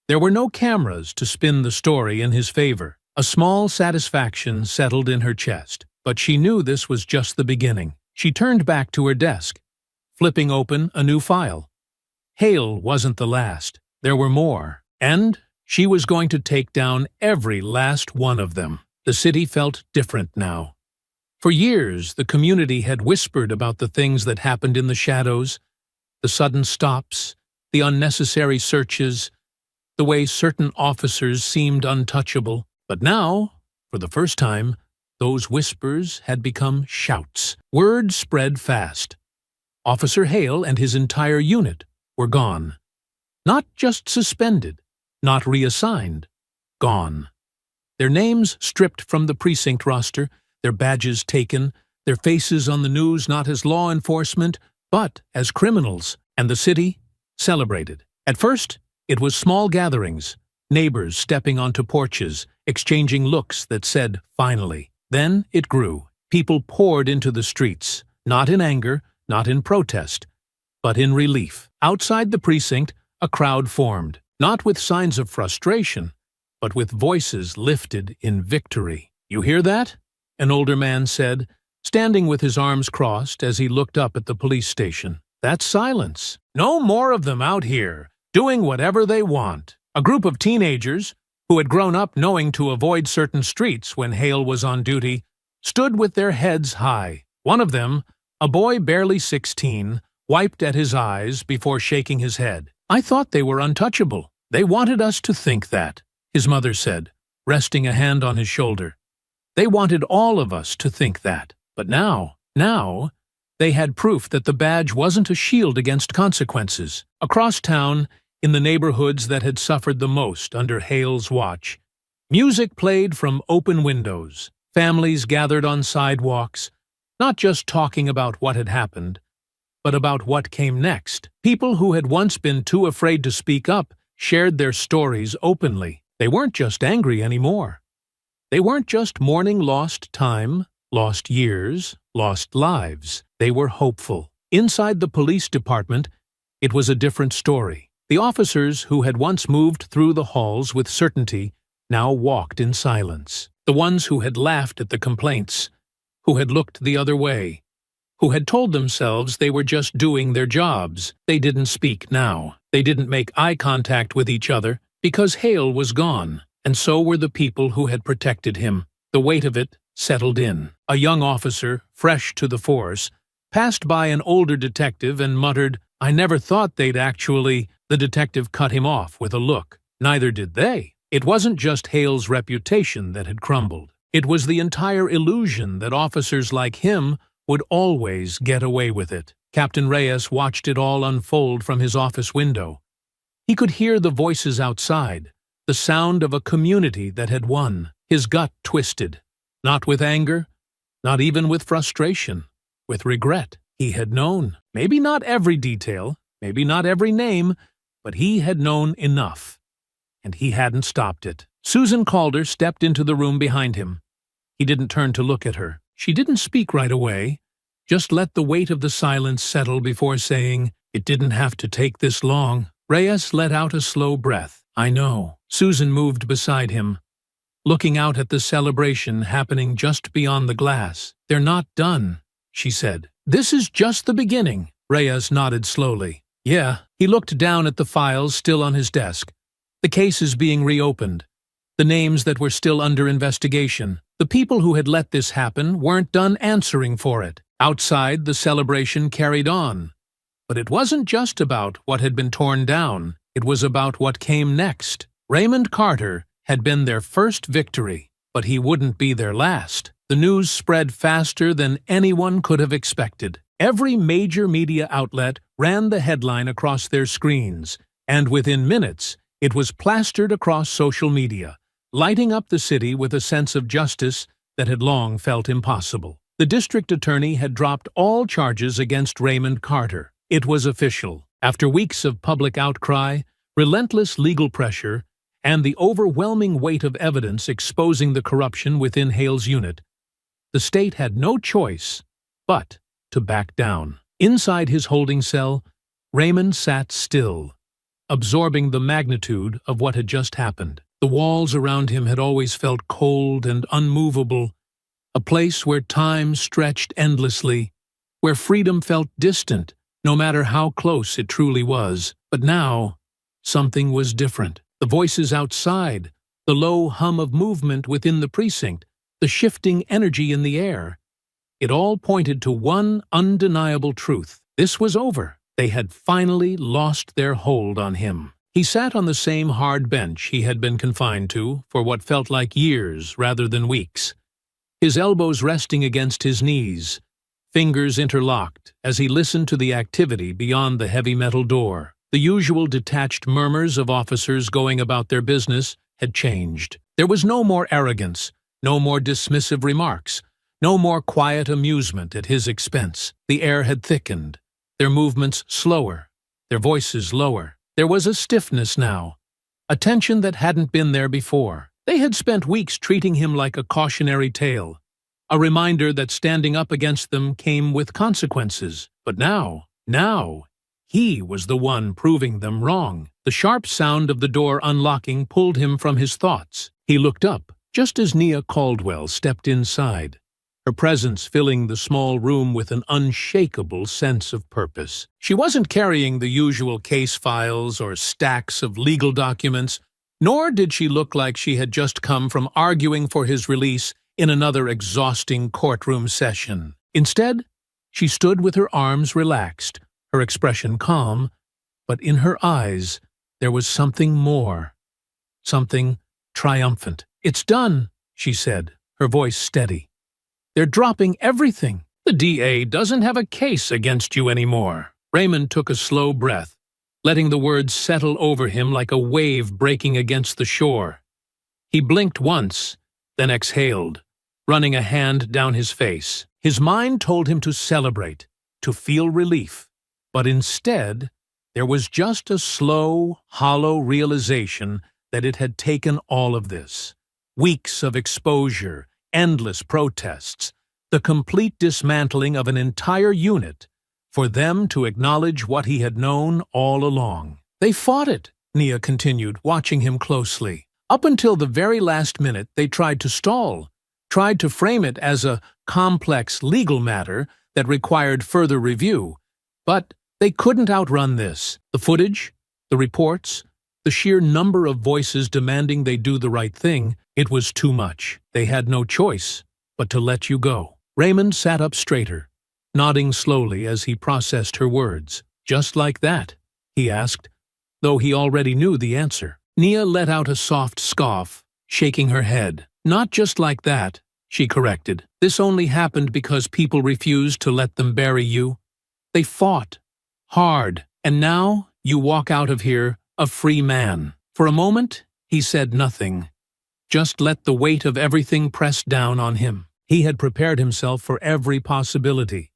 there were no cameras to spin the story in his favor. A small satisfaction settled in her chest, but she knew this was just the beginning. She turned back to her desk, flipping open a new file. Hale wasn't the last. There were more. And, She was going to take down every last one of them. The city felt different now. For years, the community had whispered about the things that happened in the shadows, the sudden stops, the unnecessary searches, the way certain officers seemed untouchable. But now, for the first time, those whispers had become shouts. Word spread fast. Officer Hale and his entire unit were gone. Not just suspended, not reassigned, gone. Their names stripped from the precinct roster, their badges taken, their faces on the news not as law enforcement, but as criminals, and the city celebrated. At first, it was small gatherings, neighbors stepping onto porches, exchanging looks that said, "Finally." Then it grew. People poured into the streets, not in anger, not in protest, but in relief. Outside the precinct, a crowd formed, not with signs of frustration, but with voices lifted in victory. "You hear that?" an older man said, standing with his arms crossed as he looked up at the police station. "That's silence. No more of them out here, doing whatever they want." A group of teenagers, who had grown up knowing to avoid certain streets when Hale was on duty, stood with their heads high. One of them, a boy barely 16, wiped at his eyes before shaking his head. "I thought they were untouchable. They wanted us to think that," his mother said, resting a hand on his shoulder. "They wanted all of us to think that. But now, they had proof that the badge wasn't a shield against consequences." Across town, in the neighborhoods that had suffered the most under Hale's watch, music played from open windows. Families gathered on sidewalks, not just talking about what had happened, but about what came next. People who had once been too afraid to speak up shared their stories openly. They weren't just angry anymore. They weren't just mourning lost time, lost years, lost lives. They were hopeful. Inside the police department, it was a different story. The officers who had once moved through the halls with certainty now walked in silence. The ones who had laughed at the complaints, who had looked the other way, who had told themselves they were just doing their jobs, they didn't speak now. They didn't make eye contact with each other because Hale was gone, and so were the people who had protected him. The weight of it settled in. A young officer, fresh to the force, passed by an older detective and muttered, "I never thought they'd actually—" The detective cut him off with a look. Neither did they. It wasn't just Hale's reputation that had crumbled. It was the entire illusion that officers like him would always get away with it. Captain Reyes watched it all unfold from his office window. He could hear the voices outside, the sound of a community that had won. His gut twisted, not with anger, not even with frustration, with regret. He had known. Maybe not every detail, maybe not every name, but he had known enough, and he hadn't stopped it. Susan Calder stepped into the room behind him. He didn't turn to look at her. She didn't speak right away, just let the weight of the silence settle before saying, "It didn't have to take this long." Reyes let out a slow breath. "I know." Susan moved beside him, looking out at the celebration happening just beyond the glass. "They're not done," she said. "This is just the beginning." Reyes nodded slowly. "Yeah." He looked down at the files still on his desk, the cases being reopened, the names that were still under investigation. The people who had let this happen weren't done answering for it. Outside, the celebration carried on. But it wasn't just about what had been torn down. It was about what came next. Raymond Carter had been their first victory, but he wouldn't be their last. The news spread faster than anyone could have expected. Every major media outlet ran the headline across their screens, and within minutes, it was plastered across social media, lighting up the city with a sense of justice that had long felt impossible. The district attorney had dropped all charges against Raymond Carter. It was official. After weeks of public outcry, relentless legal pressure, and the overwhelming weight of evidence exposing the corruption within Hale's unit, the state had no choice but to back down. Inside his holding cell, Raymond sat still, absorbing the magnitude of what had just happened. The walls around him had always felt cold and unmovable, a place where time stretched endlessly, where freedom felt distant, no matter how close it truly was. But now, something was different. The The voices outside, the low hum of movement within the precinct, the shifting energy in the air. It all pointed to one undeniable truth. This was over. They had finally lost their hold on him. He sat on the same hard bench he had been confined to for what felt like years rather than weeks, his elbows resting against his knees, fingers interlocked as he listened to the activity beyond the heavy metal door. The usual detached murmurs of officers going about their business had changed. There was no more arrogance, no more dismissive remarks, no more quiet amusement at his expense. The air had thickened, their movements slower, their voices lower. There was a stiffness now, a tension that hadn't been there before. They had spent weeks treating him like a cautionary tale, a reminder that standing up against them came with consequences. But now, he was the one proving them wrong. The sharp sound of the door unlocking pulled him from his thoughts. He looked up, just as Nia Caldwell stepped inside, her presence filling the small room with an unshakable sense of purpose. She wasn't carrying the usual case files or stacks of legal documents, nor did she look like she had just come from arguing for his release in another exhausting courtroom session. Instead, she stood with her arms relaxed, her expression calm, but in her eyes there was something more, something triumphant. "It's done," she said, her voice steady. "They're dropping everything. The DA doesn't have a case against you anymore." Raymond took a slow breath, letting the words settle over him like a wave breaking against the shore. He blinked once, then exhaled, running a hand down his face. His mind told him to celebrate, to feel relief. But instead, there was just a slow, hollow realization that it had taken all of this. Weeks of exposure, endless protests, the complete dismantling of an entire unit, for them to acknowledge what he had known all along. "They fought it," Nia continued, watching him closely. "Up until the very last minute, they tried to stall, tried to frame it as a complex legal matter that required further review. But they couldn't outrun this. The footage, the reports, the sheer number of voices demanding they do the right thing, it was too much. They had no choice but to let you go." Raymond sat up straighter, nodding slowly as he processed her words. "Just like that?" he asked, though he already knew the answer. Nia let out a soft scoff, shaking her head. "Not just like that," she corrected. "This only happened because people refused to let them bury you. They fought hard, and now you walk out of here a free man." For a moment, he said nothing, just let the weight of everything press down on him. He had prepared himself for every possibility.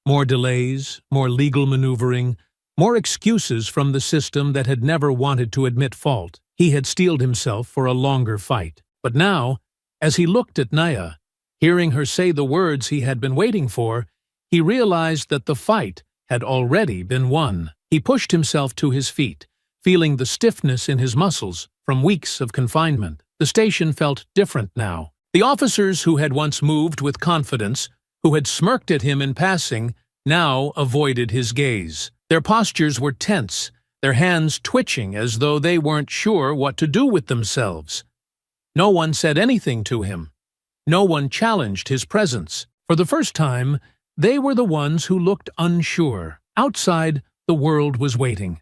More delays, more legal maneuvering, more excuses from the system that had never wanted to admit fault. He had steeled himself for a longer fight. But now, as he looked at Nia, hearing her say the words he had been waiting for, he realized that the fight had already been won. He pushed himself to his feet, feeling the stiffness in his muscles from weeks of confinement. The station felt different now. The officers who had once moved with confidence, who had smirked at him in passing, now avoided his gaze. Their postures were tense, their hands twitching as though they weren't sure what to do with themselves. No one said anything to him. No one challenged his presence. For the first time, they were the ones who looked unsure. Outside, the world was waiting.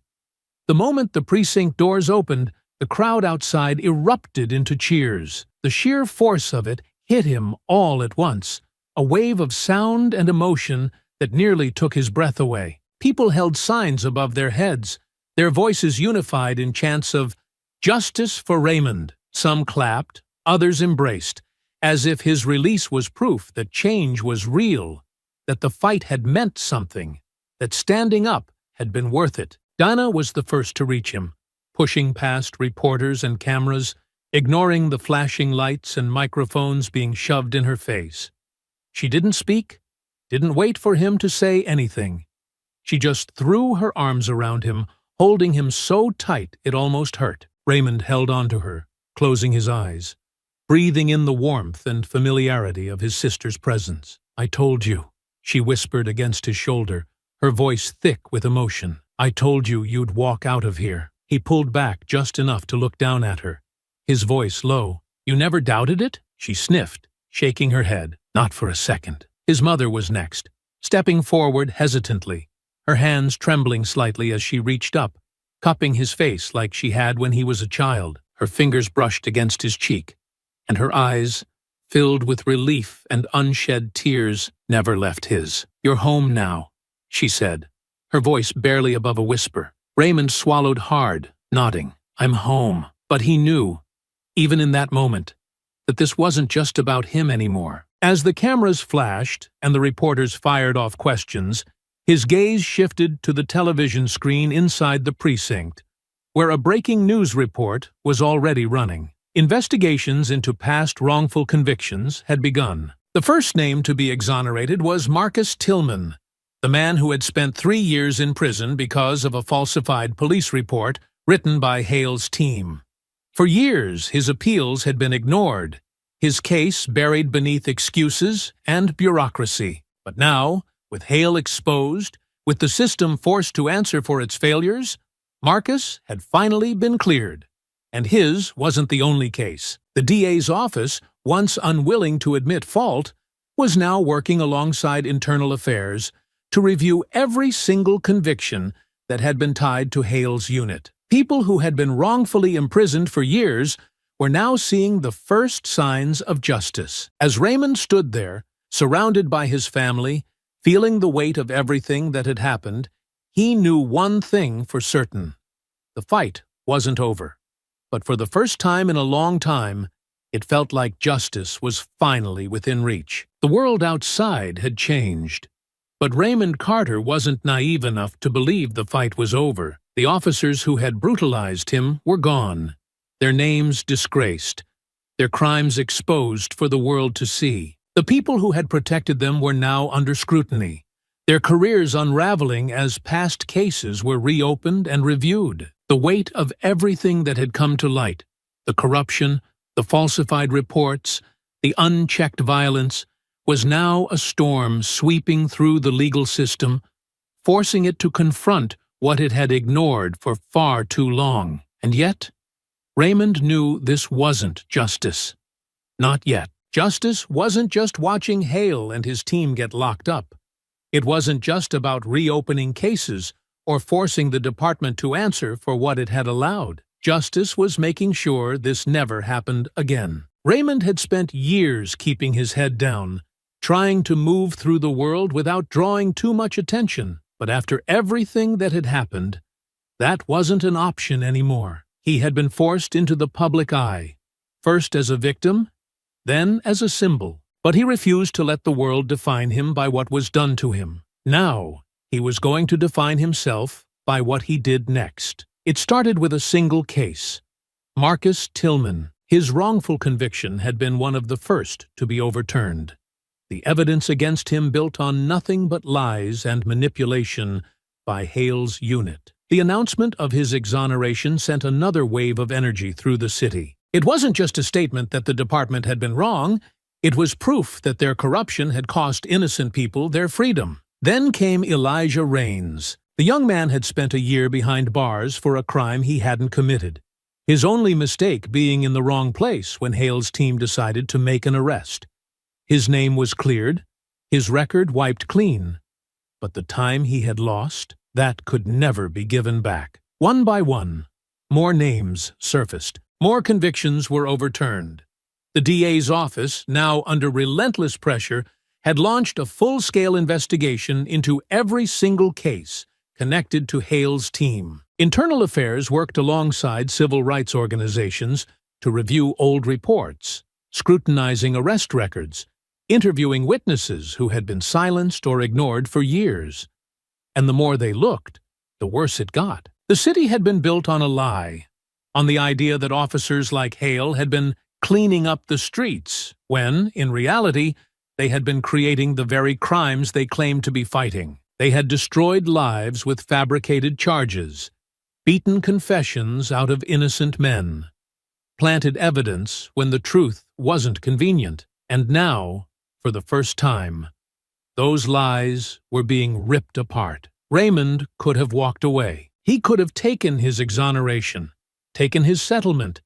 The moment the precinct doors opened, the crowd outside erupted into cheers. The sheer force of it hit him all at once, a wave of sound and emotion that nearly took his breath away. People held signs above their heads, their voices unified in chants of "Justice for Raymond." Some clapped, others embraced, as if his release was proof that change was real, that the fight had meant something, that standing up had been worth it. Dinah was the first to reach him, pushing past reporters and cameras, ignoring the flashing lights and microphones being shoved in her face. She didn't speak, didn't wait for him to say anything. She just threw her arms around him, holding him so tight it almost hurt. Raymond held on to her, closing his eyes, breathing in the warmth and familiarity of his sister's presence. "I told you," she whispered against his shoulder, her voice thick with emotion. "I told you you'd walk out of here." He pulled back just enough to look down at her, his voice low. "You never doubted it?" She sniffed, shaking her head. "Not for a second." His mother was next, stepping forward hesitantly, her hands trembling slightly as she reached up, cupping his face like she had when he was a child. Her fingers brushed against his cheek, and her eyes, filled with relief and unshed tears, never left his. "You're home now," she said, her voice barely above a whisper. Raymond swallowed hard, nodding. "I'm home." But he knew, even in that moment, that this wasn't just about him anymore. As the cameras flashed and the reporters fired off questions, his gaze shifted to the television screen inside the precinct, where a breaking news report was already running. Investigations into past wrongful convictions had begun. The first name to be exonerated was Marcus Tillman, the man who had spent 3 years in prison because of a falsified police report written by Hale's team. For years, his appeals had been ignored, his case buried beneath excuses and bureaucracy. But now, with Hale exposed, with the system forced to answer for its failures, Marcus had finally been cleared. And his wasn't the only case. The DA's office, once unwilling to admit fault, was now working alongside Internal Affairs to review every single conviction that had been tied to Hale's unit. People who had been wrongfully imprisoned for years were now seeing the first signs of justice. As Raymond stood there, surrounded by his family, feeling the weight of everything that had happened, he knew one thing for certain. The fight wasn't over. But for the first time in a long time, it felt like justice was finally within reach. The world outside had changed. But Raymond Carter wasn't naive enough to believe the fight was over. The officers who had brutalized him were gone, their names disgraced, their crimes exposed for the world to see. The people who had protected them were now under scrutiny, their careers unraveling as past cases were reopened and reviewed. The weight of everything that had come to light, the corruption, the falsified reports, the unchecked violence, was now a storm sweeping through the legal system, forcing it to confront what it had ignored for far too long. And yet, Raymond knew this wasn't justice. Not yet. Justice wasn't just watching Hale and his team get locked up. It wasn't just about reopening cases or forcing the department to answer for what it had allowed. Justice was making sure this never happened again. Raymond had spent years keeping his head down, trying to move through the world without drawing too much attention. But after everything that had happened, that wasn't an option anymore. He had been forced into the public eye, first as a victim, then as a symbol. But he refused to let the world define him by what was done to him. Now, he was going to define himself by what he did next. It started with a single case. Marcus Tillman. His wrongful conviction had been one of the first to be overturned. The evidence against him built on nothing but lies and manipulation by Hale's unit. The announcement of his exoneration sent another wave of energy through the city. It wasn't just a statement that the department had been wrong, it was proof that their corruption had cost innocent people their freedom. Then came Elijah Raines. The young man had spent a year behind bars for a crime he hadn't committed, his only mistake being in the wrong place when Hale's team decided to make an arrest. His name was cleared, his record wiped clean, but the time he had lost, that could never be given back. One by one, more names surfaced, more convictions were overturned. The DA's office, now under relentless pressure, had launched a full-scale investigation into every single case connected to Hale's team. Internal Affairs worked alongside civil rights organizations to review old reports, scrutinizing arrest records, interviewing witnesses who had been silenced or ignored for years. And the more they looked, the worse it got. The city had been built on a lie, on the idea that officers like Hale had been cleaning up the streets, when, in reality, they had been creating the very crimes they claimed to be fighting. They had destroyed lives with fabricated charges, beaten confessions out of innocent men, planted evidence when the truth wasn't convenient, and now, for the first time, those lies were being ripped apart. Raymond could have walked away. He could have taken his exoneration, taken his settlement,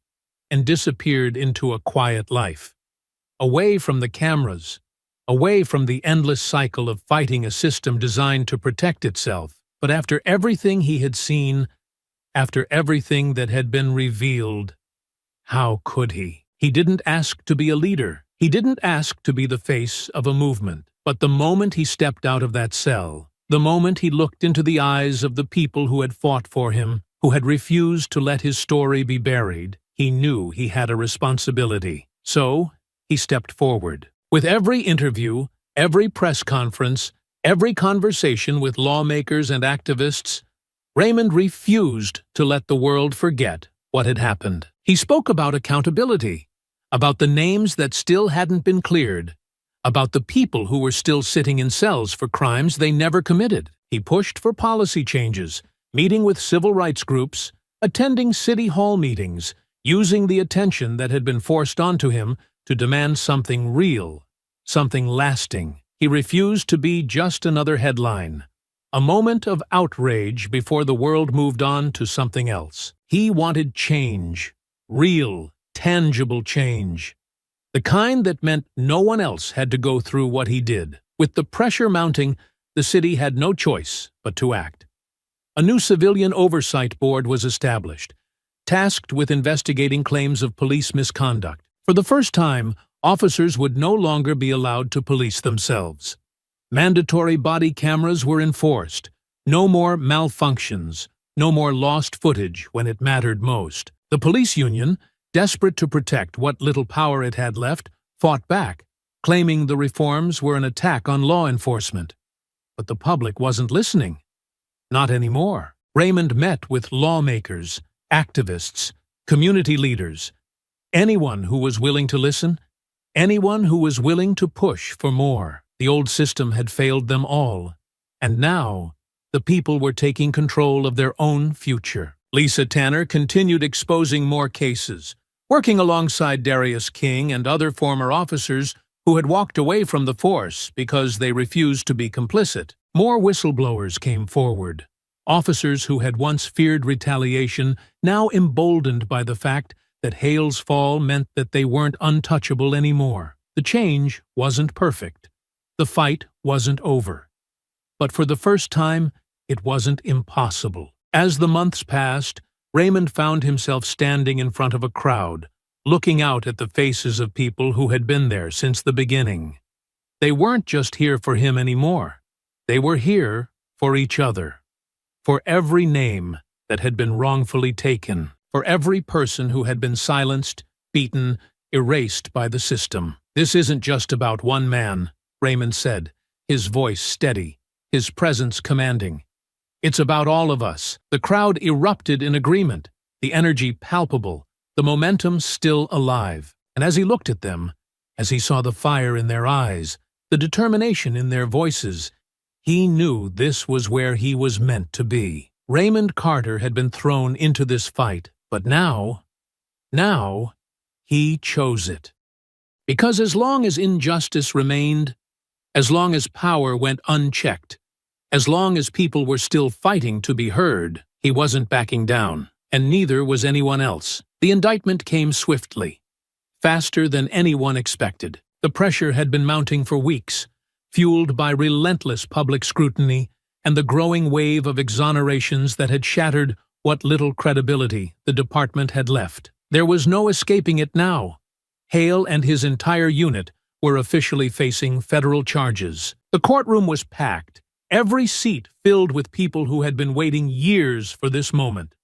and disappeared into a quiet life, away from the cameras, away from the endless cycle of fighting a system designed to protect itself. But after everything he had seen, after everything that had been revealed, how could he? He didn't ask to be a leader. He didn't ask to be the face of a movement. But the moment he stepped out of that cell, the moment he looked into the eyes of the people who had fought for him, who had refused to let his story be buried, he knew he had a responsibility. So, he stepped forward. With every interview, every press conference, every conversation with lawmakers and activists, Raymond refused to let the world forget what had happened. He spoke about accountability, about the names that still hadn't been cleared, about the people who were still sitting in cells for crimes they never committed. He pushed for policy changes, meeting with civil rights groups, attending city hall meetings, using the attention that had been forced onto him to demand something real, something lasting. He refused to be just another headline, a moment of outrage before the world moved on to something else. He wanted change, real, tangible change, the kind that meant no one else had to go through what he did. With the pressure mounting, the city had no choice but to act. A new civilian oversight board was established, tasked with investigating claims of police misconduct. For the first time, officers would no longer be allowed to police themselves. Mandatory body cameras were enforced. No more malfunctions, no more lost footage when it mattered most. The police union, desperate to protect what little power it had left, fought back, claiming the reforms were an attack on law enforcement. But the public wasn't listening. Not anymore. Raymond met with lawmakers, activists, community leaders, anyone who was willing to listen, anyone who was willing to push for more. The old system had failed them all, and now the people were taking control of their own future. Lisa Tanner continued exposing more cases, working alongside Darius King and other former officers who had walked away from the force because they refused to be complicit. More whistleblowers came forward, officers who had once feared retaliation, now emboldened by the fact that Hale's fall meant that they weren't untouchable anymore. The change wasn't perfect. The fight wasn't over. But for the first time, it wasn't impossible. As the months passed, Raymond found himself standing in front of a crowd, looking out at the faces of people who had been there since the beginning. They weren't just here for him anymore. They were here for each other, for every name that had been wrongfully taken, for every person who had been silenced, beaten, erased by the system. "This isn't just about one man," Raymond said, his voice steady, his presence commanding. "It's about all of us." The crowd erupted in agreement, the energy palpable, the momentum still alive. And as he looked at them, as he saw the fire in their eyes, the determination in their voices, he knew this was where he was meant to be. Raymond Carter had been thrown into this fight, but now, he chose it. Because as long as injustice remained, as long as power went unchecked, as long as people were still fighting to be heard, he wasn't backing down, and neither was anyone else. The indictment came swiftly, faster than anyone expected. The pressure had been mounting for weeks, fueled by relentless public scrutiny and the growing wave of exonerations that had shattered what little credibility the department had left. There was no escaping it now. Hale and his entire unit were officially facing federal charges. The courtroom was packed, every seat filled with people who had been waiting years for this moment.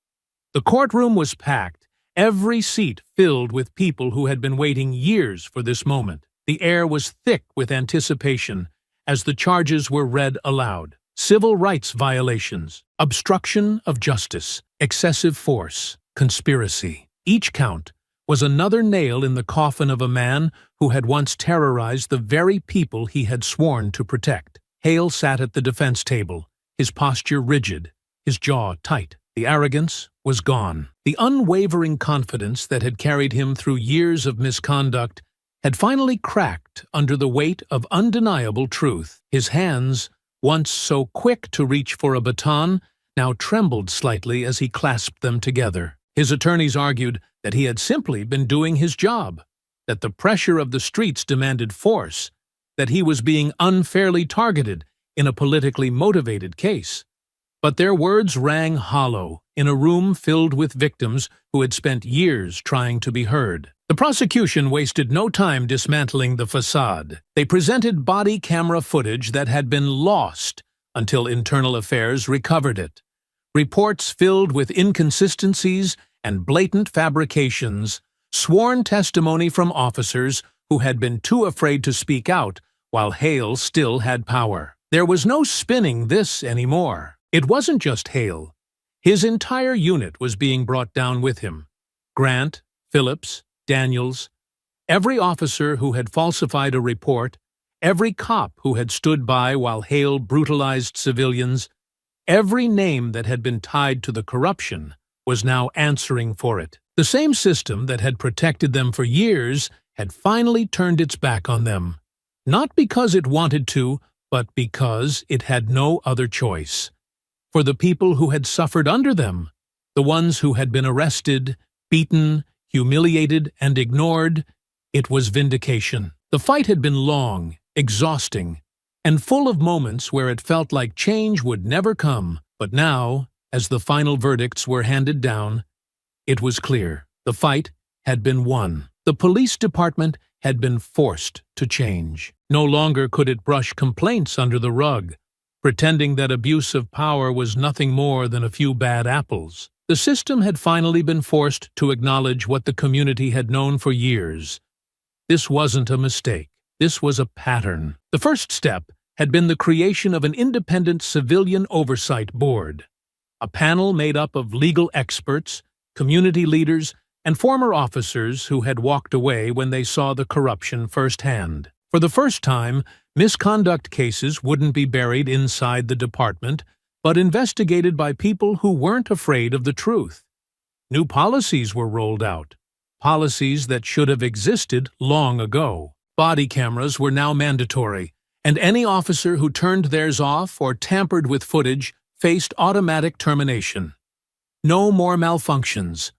The courtroom was packed, every seat filled with people who had been waiting years for this moment. The air was thick with anticipation as the charges were read aloud. Civil rights violations, obstruction of justice, excessive force, conspiracy. Each count was another nail in the coffin of a man who had once terrorized the very people he had sworn to protect. Hale sat at the defense table, his posture rigid, his jaw tight. The arrogance was gone. The unwavering confidence that had carried him through years of misconduct had finally cracked under the weight of undeniable truth. His hands, once so quick to reach for a baton, now trembled slightly as he clasped them together. His attorneys argued that he had simply been doing his job, that the pressure of the streets demanded force, that he was being unfairly targeted in a politically motivated case. But their words rang hollow in a room filled with victims who had spent years trying to be heard. The prosecution wasted no time dismantling the facade. They presented body camera footage that had been lost until Internal Affairs recovered it. Reports filled with inconsistencies and blatant fabrications, sworn testimony from officers who had been too afraid to speak out while Hale still had power. There was no spinning this anymore. It wasn't just Hale. His entire unit was being brought down with him. Grant, Phillips, Daniels, every officer who had falsified a report, every cop who had stood by while Hale brutalized civilians, every name that had been tied to the corruption was now answering for it. The same system that had protected them for years had finally turned its back on them. Not because it wanted to, but because it had no other choice. For the people who had suffered under them, the ones who had been arrested, beaten, humiliated, and ignored, it was vindication. The fight had been long, exhausting, and full of moments where it felt like change would never come. But now, as the final verdicts were handed down, it was clear. The fight had been won. The police department had been forced to change. No longer could it brush complaints under the rug, pretending that abuse of power was nothing more than a few bad apples. The system had finally been forced to acknowledge what the community had known for years. This wasn't a mistake. This was a pattern. The first step had been the creation of an independent civilian oversight board, a panel made up of legal experts, community leaders, and former officers who had walked away when they saw the corruption firsthand. For the first time, misconduct cases wouldn't be buried inside the department, but investigated by people who weren't afraid of the truth. New policies were rolled out, policies that should have existed long ago. Body cameras were now mandatory, and any officer who turned theirs off or tampered with footage faced automatic termination. No more malfunctions.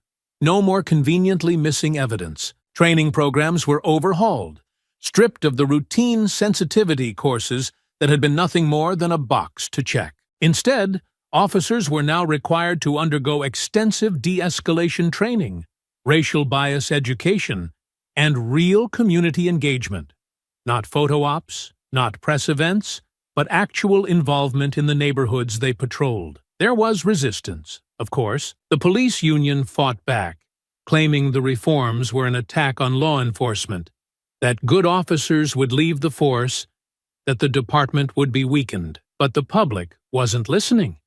No more conveniently missing evidence. Training programs were overhauled, stripped of the routine sensitivity courses that had been nothing more than a box to check. Instead, officers were now required to undergo extensive de-escalation training, racial bias education, and real community engagement. Not photo ops, not press events, but actual involvement in the neighborhoods they patrolled. There was resistance, of course. The police union fought back, claiming the reforms were an attack on law enforcement, that good officers would leave the force, that the department would be weakened. But the public wasn't listening.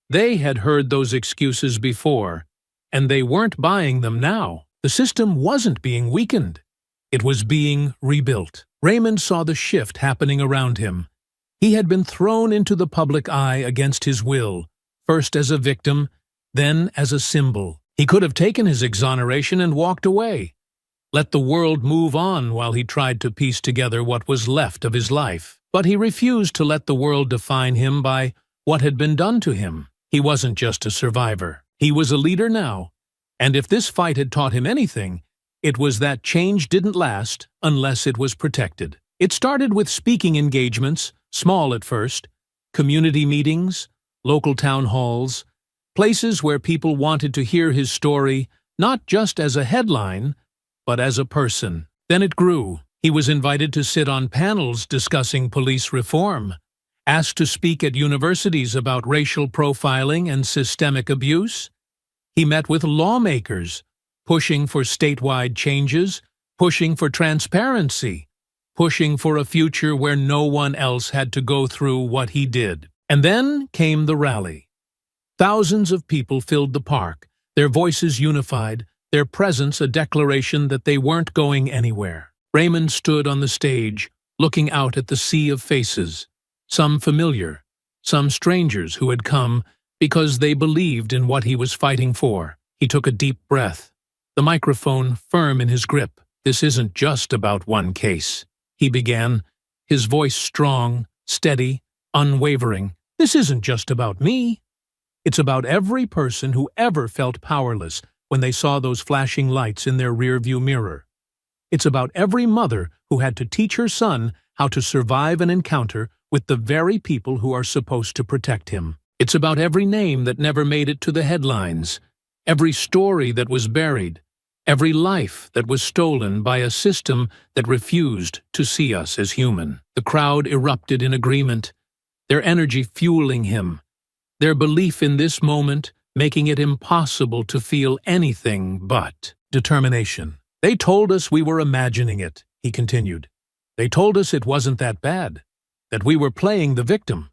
They had heard those excuses before, and they weren't buying them now. The system wasn't being weakened. It was being rebuilt. Raymond saw the shift happening around him. He had been thrown into the public eye against his will, first as a victim, then as a symbol. He could have taken his exoneration and walked away, let the world move on while he tried to piece together what was left of his life. But he refused to let the world define him by what had been done to him. He wasn't just a survivor. He was a leader now, and if this fight had taught him anything, it was that change didn't last unless it was protected. It started with speaking engagements, small at first, community meetings, local town halls, places where people wanted to hear his story, not just as a headline, but as a person. Then it grew. He was invited to sit on panels discussing police reform, asked to speak at universities about racial profiling and systemic abuse. He met with lawmakers, pushing for statewide changes, pushing for transparency, pushing for a future where no one else had to go through what he did. And then came the rally. Thousands of people filled the park, their voices unified, their presence a declaration that they weren't going anywhere. Raymond stood on the stage, looking out at the sea of faces, some familiar, some strangers who had come because they believed in what he was fighting for. He took a deep breath, the microphone firm in his grip. "This isn't just about one case," he began, his voice strong, steady, unwavering. "This isn't just about me. It's about every person who ever felt powerless when they saw those flashing lights in their rearview mirror. It's about every mother who had to teach her son how to survive an encounter with the very people who are supposed to protect him. It's about every name that never made it to the headlines, every story that was buried, every life that was stolen by a system that refused to see us as human. The crowd erupted in agreement, their energy fueling him, their belief in this moment making it impossible to feel anything but determination. They told us we were imagining it, he continued. They told us it wasn't that bad, that we were playing the victim,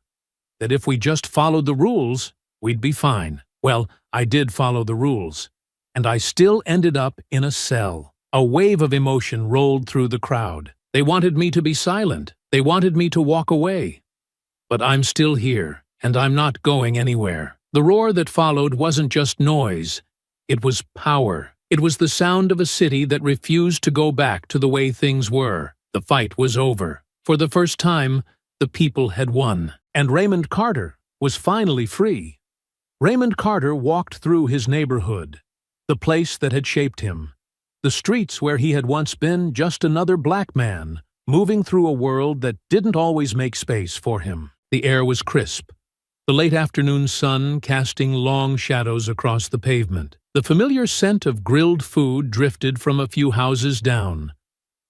that if we just followed the rules, we'd be fine. Well, I did follow the rules, and I still ended up in a cell. A wave of emotion rolled through the crowd. They wanted me to be silent. They wanted me to walk away. But I'm still here, and I'm not going anywhere. The roar that followed wasn't just noise. It was power. It was the sound of a city that refused to go back to the way things were. The fight was over. For the first time, the people had won. And Raymond Carter was finally free. Raymond Carter walked through his neighborhood, the place that had shaped him, the streets where he had once been just another black man, moving through a world that didn't always make space for him. The air was crisp, the late afternoon sun casting long shadows across the pavement. The familiar scent of grilled food drifted from a few houses down,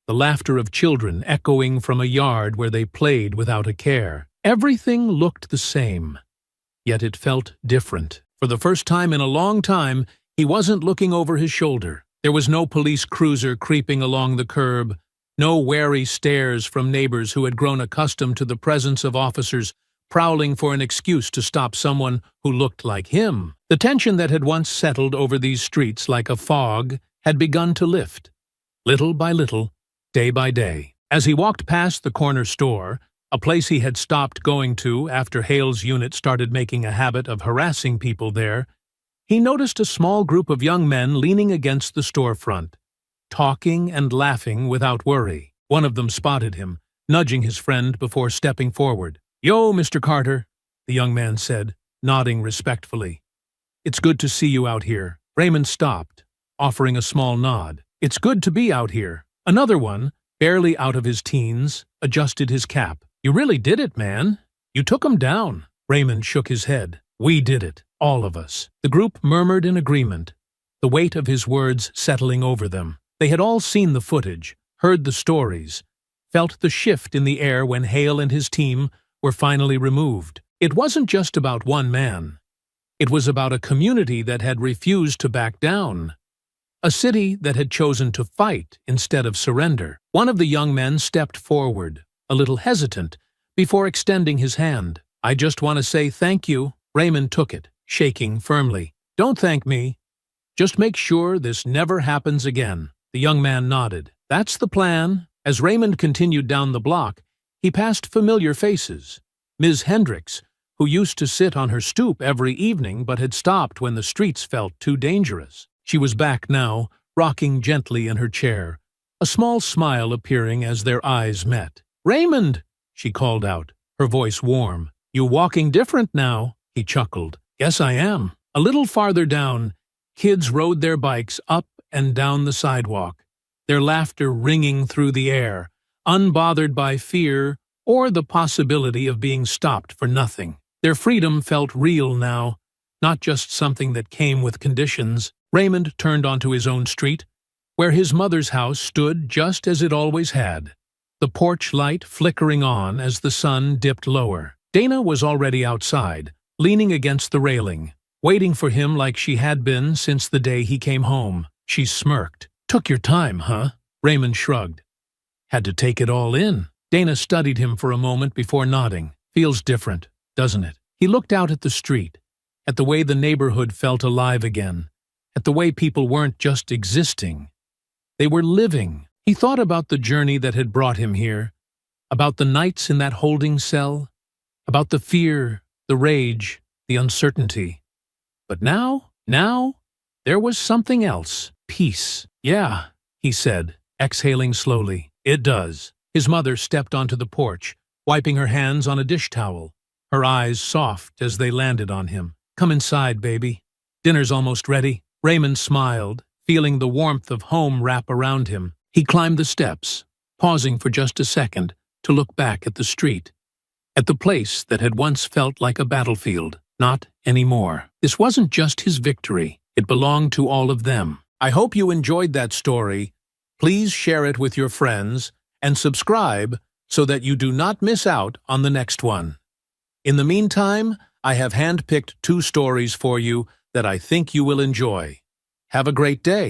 the laughter of children echoing from a yard where they played without a care. Everything looked the same, yet it felt different. For the first time in a long time, he wasn't looking over his shoulder. There was no police cruiser creeping along the curb, no wary stares from neighbors who had grown accustomed to the presence of officers prowling for an excuse to stop someone who looked like him. The tension that had once settled over these streets like a fog had begun to lift, little by little, day by day. As he walked past the corner store, a place he had stopped going to after Hale's unit started making a habit of harassing people there, he noticed a small group of young men leaning against the storefront, talking and laughing without worry. One of them spotted him, nudging his friend before stepping forward. "Yo, Mr. Carter," the young man said, nodding respectfully. "It's good to see you out here." Raymond stopped, offering a small nod. "It's good to be out here." Another one, barely out of his teens, adjusted his cap. "You really did it, man. You took 'em down." Raymond shook his head. "We did it, all of us." The group murmured in agreement, the weight of his words settling over them. They had all seen the footage, heard the stories, felt the shift in the air when Hale and his team were finally removed. It wasn't just about one man. It was about a community that had refused to back down, a city that had chosen to fight instead of surrender. One of the young men stepped forward, a little hesitant, before extending his hand. "I just want to say thank you." Raymond took it, shaking firmly. "Don't thank me. Just make sure this never happens again." The young man nodded. "That's the plan." As Raymond continued down the block, he passed familiar faces. Ms. Hendricks, who used to sit on her stoop every evening but had stopped when the streets felt too dangerous. She was back now, rocking gently in her chair, a small smile appearing as their eyes met. "Raymond!" she called out, her voice warm. "You walking different now," he chuckled. "Yes, I am." A little farther down, kids rode their bikes up and down the sidewalk, their laughter ringing through the air, unbothered by fear or the possibility of being stopped for nothing. Their freedom felt real now, not just something that came with conditions. Raymond turned onto his own street, where his mother's house stood just as it always had, the porch light flickering on as the sun dipped lower. Dana was already outside, leaning against the railing, waiting for him like she had been since the day he came home. She smirked. "Took your time, huh?" Raymond shrugged. "Had to take it all in." Dana studied him for a moment before nodding. "Feels different, doesn't it?" He looked out at the street, at the way the neighborhood felt alive again, at the way people weren't just existing. They were living. He thought about the journey that had brought him here, about the nights in that holding cell, about the fear, the rage, the uncertainty. But now, there was something else. Peace. "Yeah," he said, exhaling slowly. "It does." His mother stepped onto the porch, wiping her hands on a dish towel, her eyes soft as they landed on him. Come inside, baby. Dinner's almost ready. Raymond smiled, feeling the warmth of home wrap around him. He climbed the steps, pausing for just a second to look back at the street, at the place that had once felt like a battlefield. Not anymore. This wasn't just his victory. It belonged to all of them. I hope you enjoyed that story. Please share it with your friends and subscribe so that you do not miss out on the next one. In the meantime, I have handpicked 2 stories for you that I think you will enjoy. Have a great day.